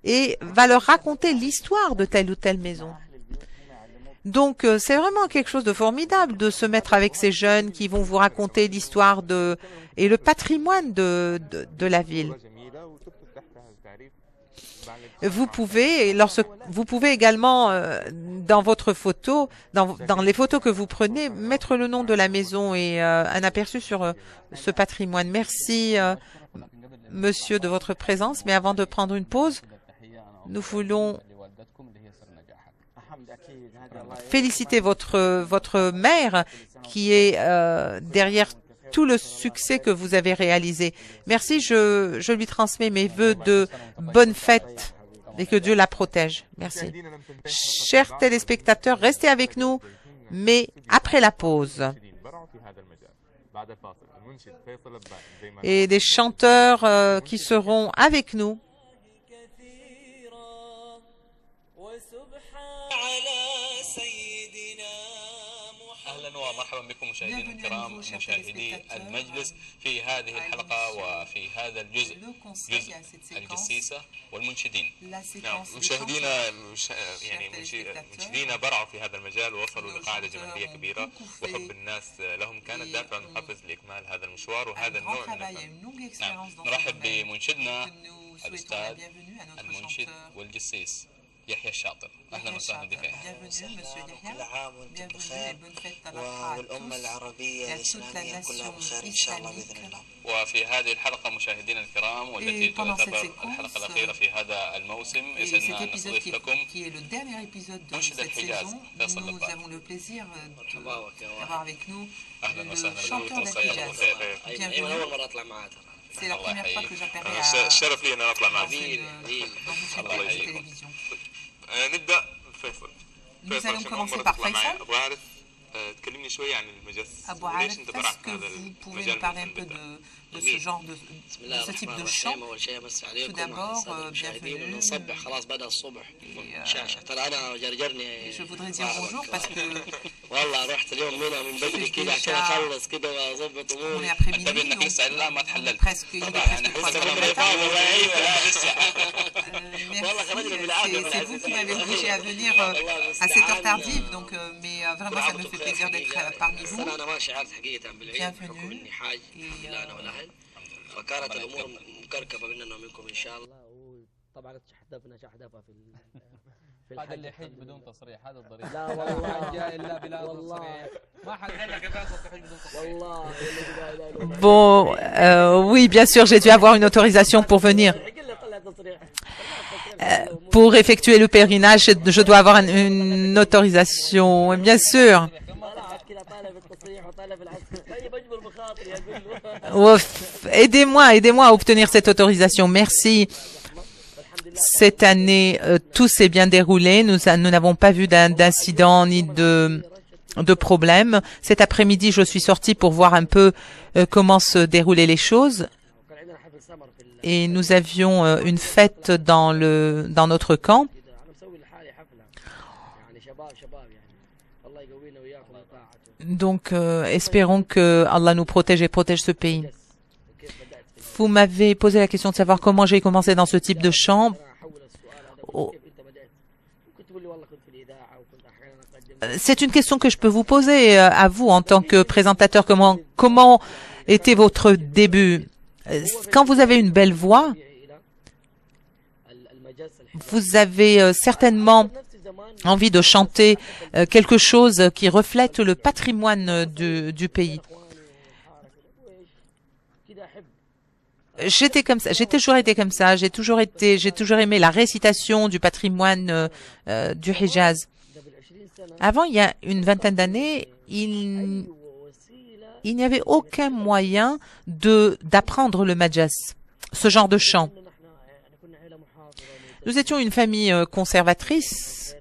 et va leur raconter l'histoire de telle ou telle maison. Donc, c'est vraiment quelque chose de formidable de se mettre avec ces jeunes qui vont vous raconter l'histoire et le patrimoine de la ville. Vous pouvez également, dans votre photo, dans les photos que vous prenez, mettre le nom de la maison et un aperçu sur ce patrimoine. Merci, monsieur, de votre présence. Mais avant de prendre une pause, nous voulons féliciter votre mère qui est derrière tout le succès que vous avez réalisé. Merci, je lui transmets mes vœux de bonne fête et que Dieu la protège. Merci. Chers téléspectateurs, restez avec nous, mais après la pause. Et des chanteurs qui seront avec nous. أهلا ومرحبا بكم مشاهدينا الكرام مشاهدي المجلس في هذه الحلقة وفي هذا الجزء جزء الجسيسة والمنشدين. نعم مشاهدينا منشدين برعوا في هذا المجال ووصلوا لقاعدة جماهيرية كبيرة وحب الناس لهم كان الدافع المحفز لإكمال هذا المشوار وهذا النوع من الفن. نعم نرحب بمنشدنا الأستاذ المنشد والجسيس يحيى الشاطر. اهلا وسهلا بك. كل عام وانتم بخير والامه العربيه الاسلاميه كلها بخير ان شاء الله باذن الله. وفي هذه الحلقه مشاهدينا الكرام والتي تعتبر الحلقه الاخيره في هذا الموسم يسعدنا ان نستضيف لكم منشد الحجاز فيصل لبان. اهلا وسهلا بكم وسهلا بخير. ايمن اول مره اطلع معاه ترى. C'est la première fois que j'apparaît الشرف لي ان انا اطلع معك. الله يحييك. نبدا فيصل. Nous allons commencer par Faisal. ابو عارف تكلمني شويه عن المجس. Abou Aref, est-ce que vous pouvez nous parler un peu de ce genre de ce type de chant? Tout d'abord, bienvenue. Et je voudrais dire bonjour parce que on est après-midi, presque il est presque 3 heures du matin. Merci, c'est vous qui m'avez obligé à venir à cette heure tardive, donc mais vraiment ça me fait plaisir d'être parmi vous. Bienvenue. فكانت الامور مكركبه مننا ومنكم ان شاء الله وطبعا شحذفها في هذا اللي يحج بدون تصريح هذا الضريح. لا والله جاء الا بلا تصريح ما حد قال لك تحج بدون تصريح. والله Bon, oui, bien sûr, j'ai dû avoir une autorisation pour venir. Pour effectuer le pèlerinage, je dois avoir une autorisation, bien sûr. Ouf, aidez-moi à obtenir cette autorisation. Merci. Cette année, tout s'est bien déroulé. Nous n'avons pas vu d'incident ni de problème. Cet après-midi, je suis sortie pour voir un peu comment se déroulaient les choses. Et nous avions une fête dans notre camp. Donc, espérons que Allah nous protège et protège ce pays. Vous m'avez posé la question de savoir comment j'ai commencé dans ce type de chant. C'est une question que je peux vous poser à vous en tant que présentateur. Comment était votre début? Quand vous avez une belle voix, vous avez certainement envie de chanter quelque chose qui reflète le patrimoine du pays. J'étais comme ça, j'ai toujours été comme ça, j'ai toujours aimé la récitation du patrimoine du Hijaz. Avant, il y a une vingtaine d'années, il n'y avait aucun moyen d'apprendre le majas, ce genre de chant. Nous étions une famille conservatrice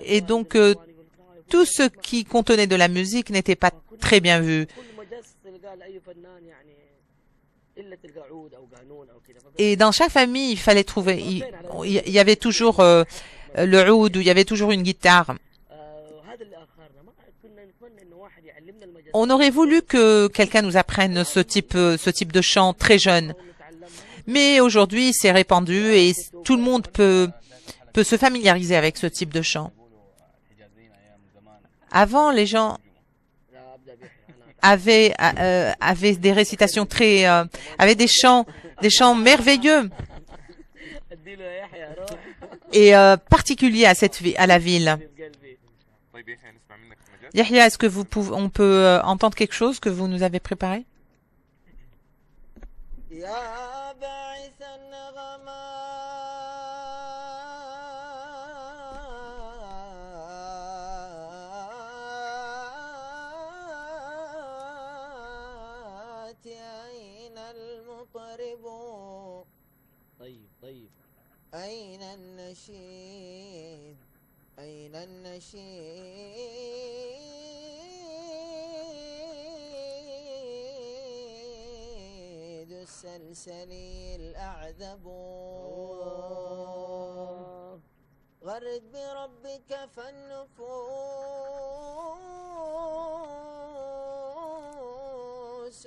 et donc tout ce qui contenait de la musique n'était pas très bien vu. Et dans chaque famille, il fallait trouver, il y avait toujours le oud, où il y avait toujours une guitare. On aurait voulu que quelqu'un nous apprenne ce type de chant très jeune. Mais aujourd'hui, c'est répandu et tout le monde peut se familiariser avec ce type de chant. Avant, les gens avaient des récitations avaient des chants merveilleux et particuliers à la ville. Yahya, est-ce que on peut entendre quelque chose que vous nous avez préparé? أين النشيد أين النشيد السلسليل أعذب غرد بربك فالنفوس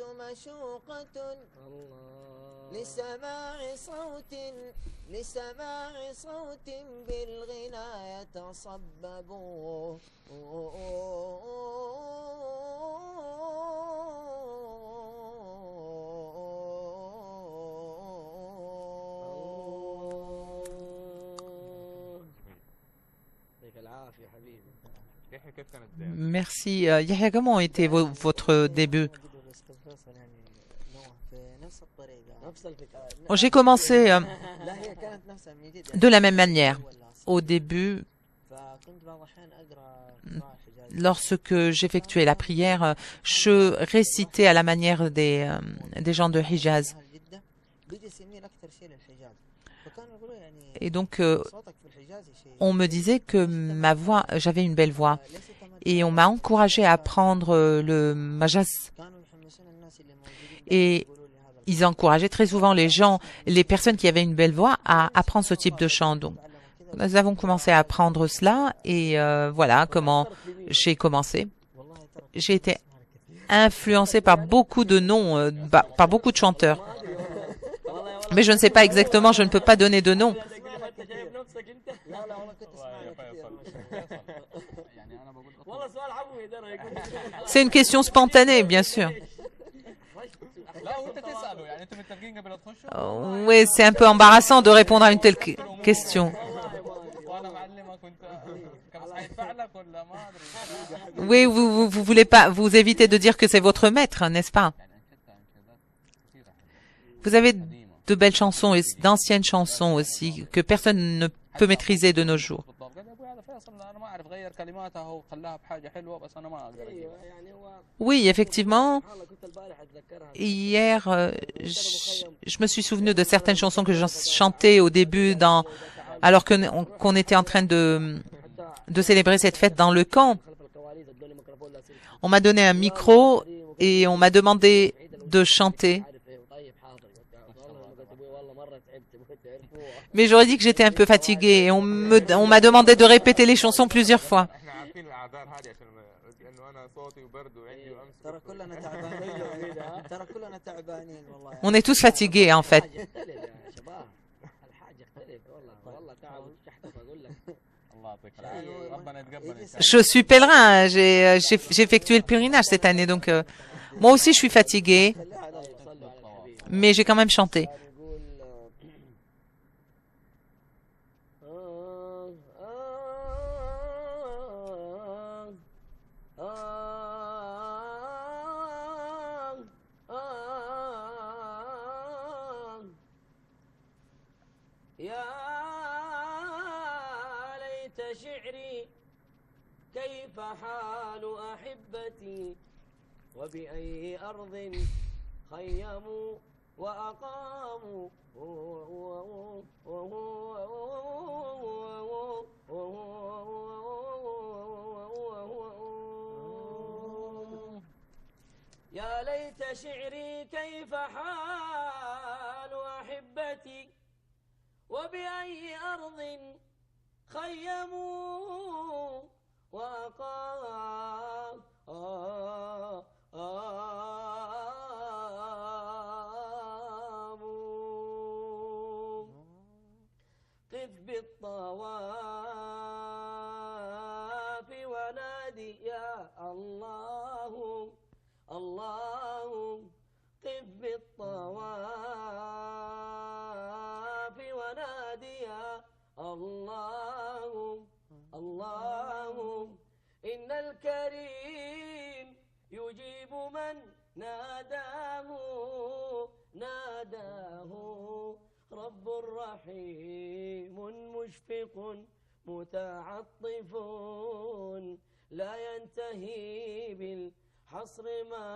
مشوقة لسماع صوت بالغنى يتصبب Merci. Yahya, comment était votre début? J'ai commencé de la même manière. Au début, lorsque j'effectuais la prière, je récitais à la manière des gens de Hijaz. Et donc, on me disait que ma voix, j'avais une belle voix. Et on m'a encouragé à apprendre le majas. Et ils encourageaient très souvent les personnes qui avaient une belle voix à apprendre ce type de chant. Donc, nous avons commencé à apprendre cela et voilà comment j'ai commencé. J'ai été influencée par beaucoup de noms, par beaucoup de chanteurs. Mais je ne sais pas exactement, je ne peux pas donner de nom. C'est une question spontanée, bien sûr. Oui, c'est un peu embarrassant de répondre à une telle question. Oui, vous voulez pas, vous évitez de dire que c'est votre maître, n'est-ce pas? Vous avez de belles chansons et d'anciennes chansons aussi que personne ne peut maîtriser de nos jours. قال لي ابوي هذا فيصل انا ما اعرف غير كلماتها وخلاها بحاجه حلوه بس انا ما اقدر اجيبها. Oui, effectivement, hier, je me suis souvenu de certaines chansons que je chantais au début alors qu'on était en train de célébrer cette fête dans le camp. On m'a donné un micro et on m'a demandé de chanter. Mais j'aurais dit que j'étais un peu fatiguée et on m'a demandé de répéter les chansons plusieurs fois. On est tous fatigués en fait. Je suis pèlerin, j'ai effectué le pèlerinage cette année, donc moi aussi je suis fatiguée, mais j'ai quand même chanté. كيف حال أحبتي وبأي أرض خيموا وأقاموا يا ليت شعري كيف حال أحبتي وبأي أرض خيموا وأقاموا قف بالطواف ونادي يا الله الله قف بالطواف ونادي يا الله الله إن الكريم يجيب من ناداه ناداه رب رحيم مشفق متعطف لا ينتهي بالحصر ما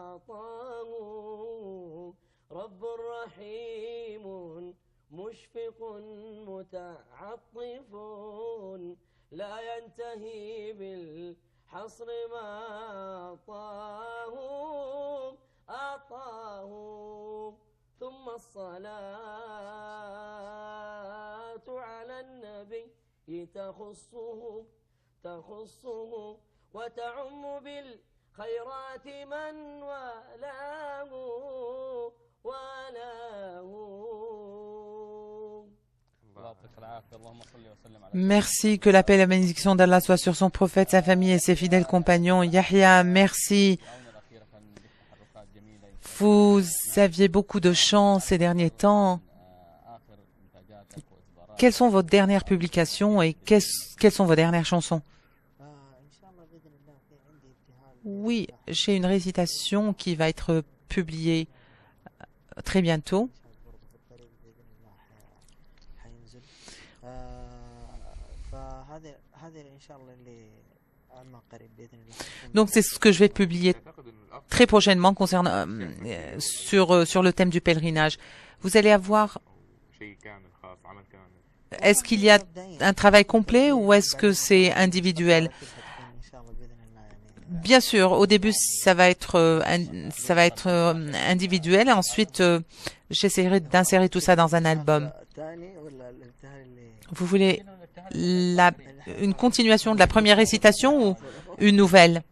أعطاه رب رحيم مشفق متعطف لا ينتهي بالحصر ما أعطاه ثم الصلاة على النبي تخصه وتعم بالخيرات من والاه Merci, que la paix et la bénédiction d'Allah soit sur son prophète, sa famille et ses fidèles compagnons. Yahya, merci. Vous aviez beaucoup de chance ces derniers temps. Quelles sont vos dernières publications et quelles sont vos dernières chansons? Oui, j'ai une récitation qui va être publiée très bientôt. Donc c'est ce que je vais publier très prochainement concernant sur le thème du pèlerinage. Vous allez avoir... Est-ce qu'il y a un travail complet ou est-ce que c'est individuel? Bien sûr, au début ça va être individuel et ensuite j'essaierai d'insérer tout ça dans un album. Vous voulez une continuation de la première récitation ou une nouvelle?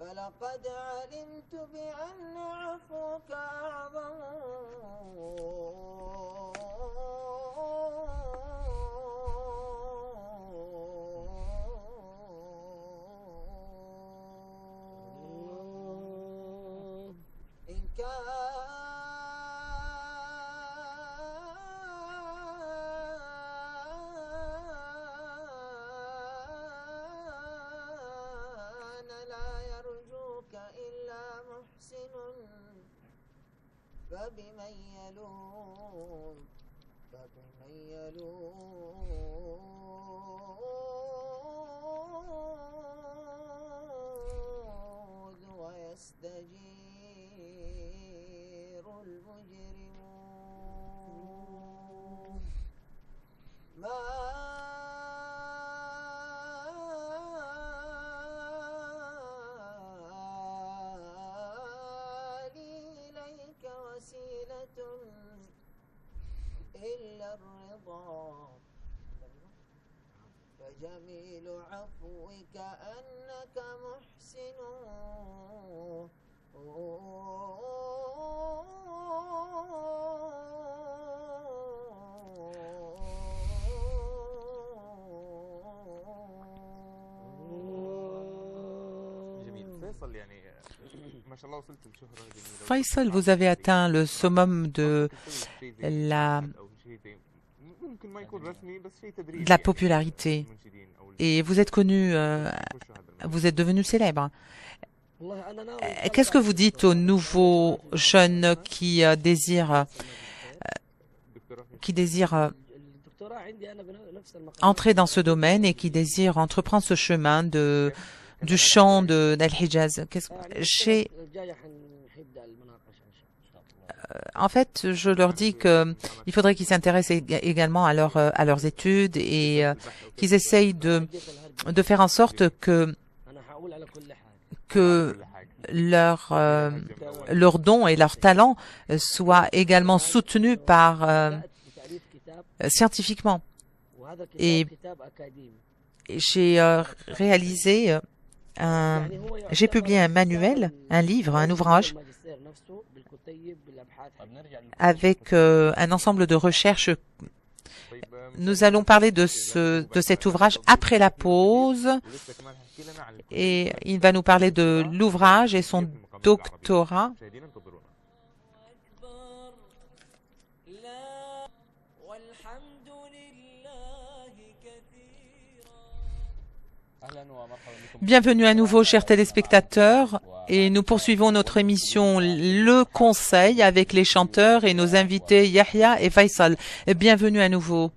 فلقد علمت بأن عفوك أعظم فبمن يلوذ ويستجير المجرمون ما لي إليك وسيلة إلا الرضا فجميل عفوك أنك محسن Faisal, vous avez atteint le summum de la popularité et vous êtes connu, vous êtes devenu célèbre. Qu'est-ce que vous dites aux nouveaux jeunes qui désirent entrer dans ce domaine et qui désirent entreprendre ce chemin du chant d'Al-Hijaz? En fait, je leur dis qu'il faudrait qu'ils s'intéressent également à leurs études et qu'ils essayent de faire en sorte que leurs dons et leurs talents soient également soutenus scientifiquement. Et j'ai j'ai publié un manuel, un livre, un ouvrage avec un ensemble de recherches. Nous allons parler de cet ouvrage après la pause et il va nous parler de l'ouvrage et son doctorat. Bienvenue à nouveau, chers téléspectateurs, et nous poursuivons notre émission Le Conseil avec les chanteurs et nos invités Yahya et Faisal. Bienvenue à nouveau.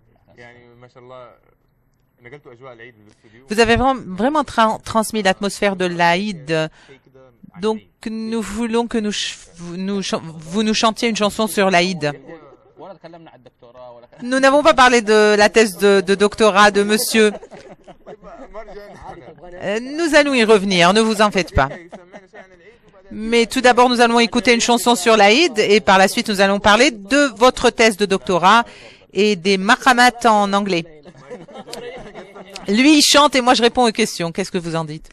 Vous avez vraiment transmis l'atmosphère de l'Aïd, donc nous voulons que vous nous chantiez une chanson sur l'Aïd. Nous n'avons pas parlé de la thèse de doctorat de monsieur. Nous allons y revenir, ne vous en faites pas. Mais tout d'abord, nous allons écouter une chanson sur l'Aïd et par la suite, nous allons parler de votre thèse de doctorat et des maqamat en anglais. Lui, il chante et moi, je réponds aux questions. Qu'est-ce que vous en dites?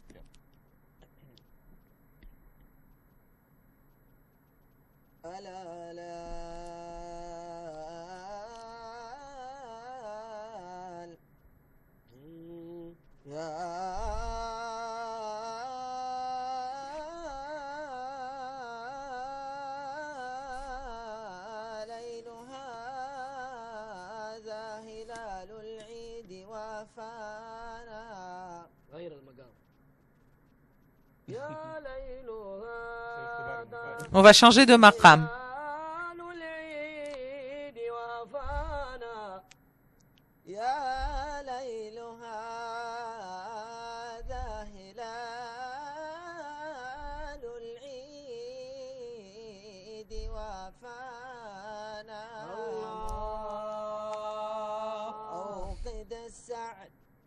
On va changer de maqam.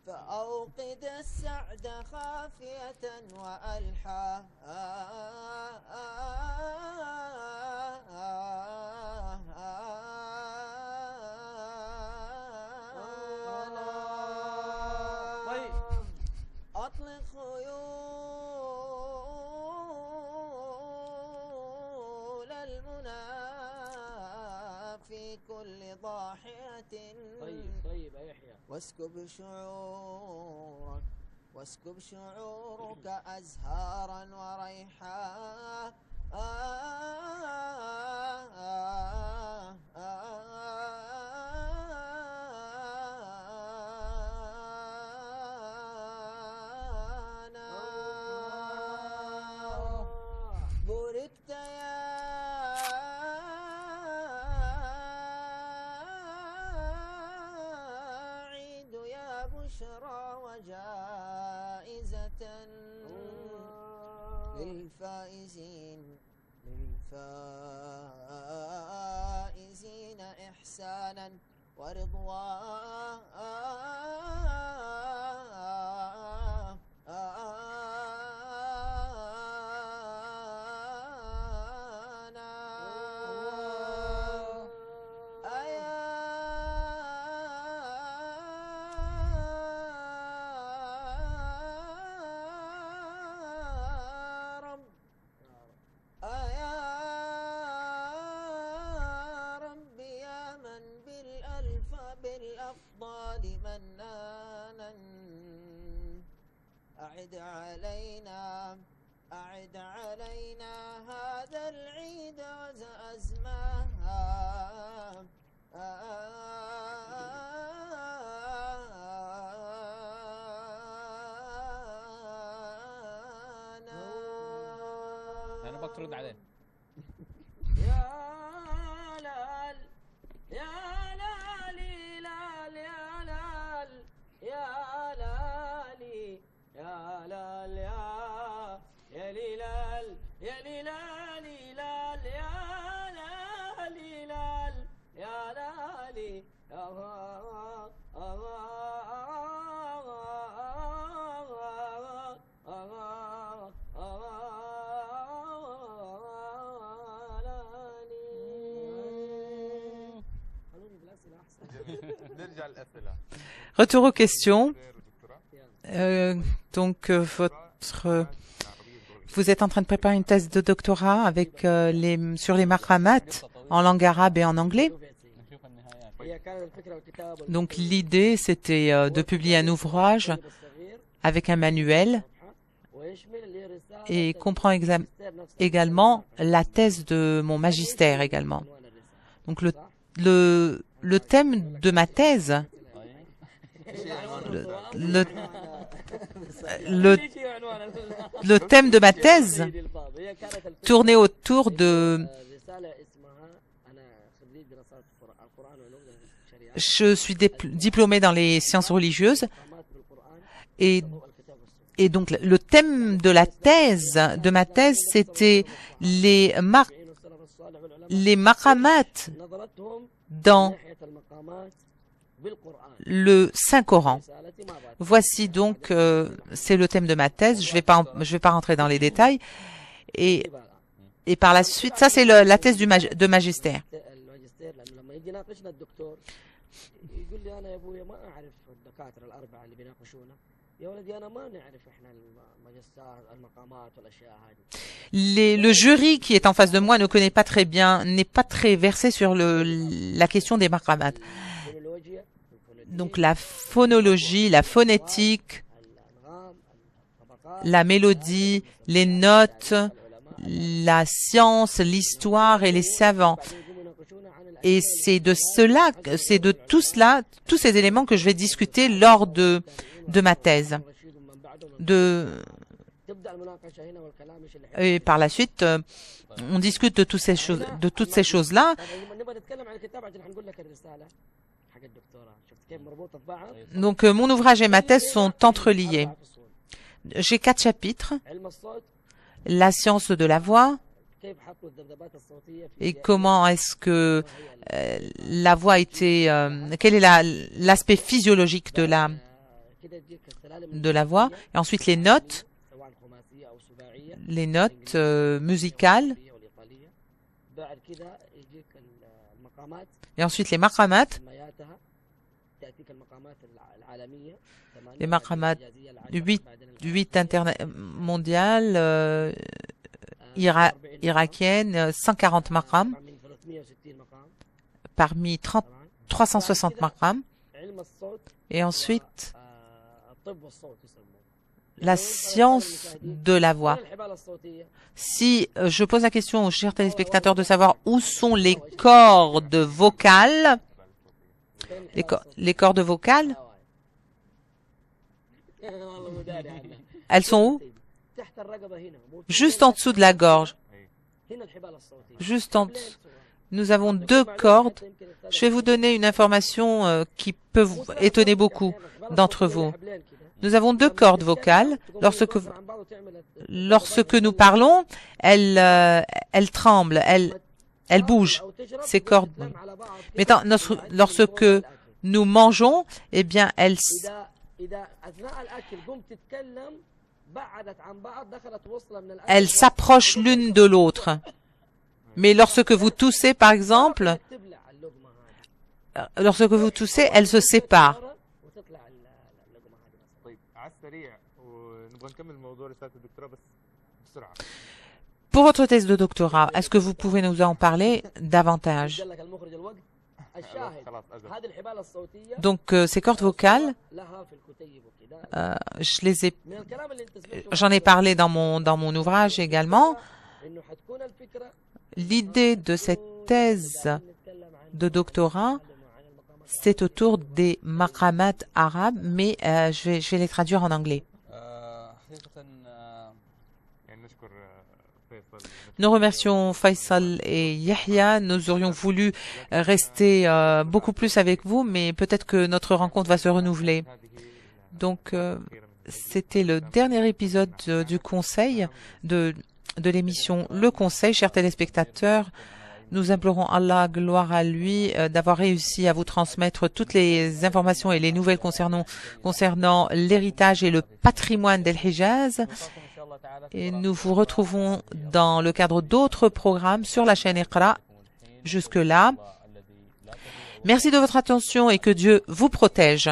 فأوقد السعد خافية وألحى أطلق خيول المنى في كل ضاحية. طيب يا يحيى. واسكب شعورك أزهارا وريحانا. بوركت يا وجائزة للفائزين إحسانا بالأفضال منانا أعد علينا هذا العيد وأزماها أنا بترد عليه يا لال يا لالي لال يا لال يا لالي يا لال يا ليلال يا ليلالي لال يا لالي لال يا لالي Retour aux questions. Vous êtes en train de préparer une thèse de doctorat avec sur les maqamat en langue arabe et en anglais. Donc l'idée, c'était de publier un ouvrage avec un manuel et comprend également la thèse de mon magistère également. Donc le thème de ma thèse, le thème de ma thèse tournait autour de... Je suis diplômé dans les sciences religieuses et donc le thème de la thèse, de ma thèse, c'était les maqamat dans le Saint-Coran. Voici donc, c'est le thème de ma thèse. Je vais pas rentrer dans les détails. Et par la suite, ça c'est la thèse de magistère. Le jury qui est en face de moi ne connaît pas très bien, n'est pas très versé sur la question des maqamat. Donc la phonologie, la phonétique, la mélodie, les notes, la science, l'histoire et les savants. Et c'est de cela, c'est de tout cela, tous ces éléments que je vais discuter lors de ma thèse. Et par la suite, on discute de toutes ces choses-là. Donc, mon ouvrage et ma thèse sont entreliés. J'ai 4 chapitres. La science de la voix. Et comment est-ce que la voix a été... quel est l'aspect physiologique de la voix. Et ensuite, les notes musicales. Et ensuite, les maqamat. Les maqamat 8 mondiales, irakiennes, 140 maqam, parmi 360 maqam. Et ensuite, la science de la voix. Si je pose la question aux chers téléspectateurs de savoir où sont les cordes vocales, les cordes vocales, elles sont où? Juste en dessous de la gorge. Juste en dessous. Nous avons 2 cordes. Je vais vous donner une information qui peut étonner beaucoup d'entre vous. Nous avons deux cordes vocales. Lorsque nous parlons, elles tremblent, elles bougent, ces cordes. Maintenant, lorsque nous mangeons, eh bien, elles s'approchent l'une de l'autre. Mais lorsque vous toussez, par exemple, elles se séparent. Pour votre thèse de doctorat, est-ce que vous pouvez nous en parler davantage? Donc, ces cordes vocales, j'en ai parlé dans mon ouvrage également. L'idée de cette thèse de doctorat, c'est autour des maqamat arabes, mais je vais les traduire en anglais. Nous remercions Faisal et Yahya. Nous aurions voulu rester beaucoup plus avec vous, mais peut-être que notre rencontre va se renouveler. Donc, c'était le dernier épisode du conseil, de l'émission Le Conseil, chers téléspectateurs. Nous implorons Allah, gloire à lui, d'avoir réussi à vous transmettre toutes les informations et les nouvelles concernant l'héritage et le patrimoine d'El Hijaz. Et nous vous retrouvons dans le cadre d'autres programmes sur la chaîne Iqra. Jusque-là, merci de votre attention et que Dieu vous protège.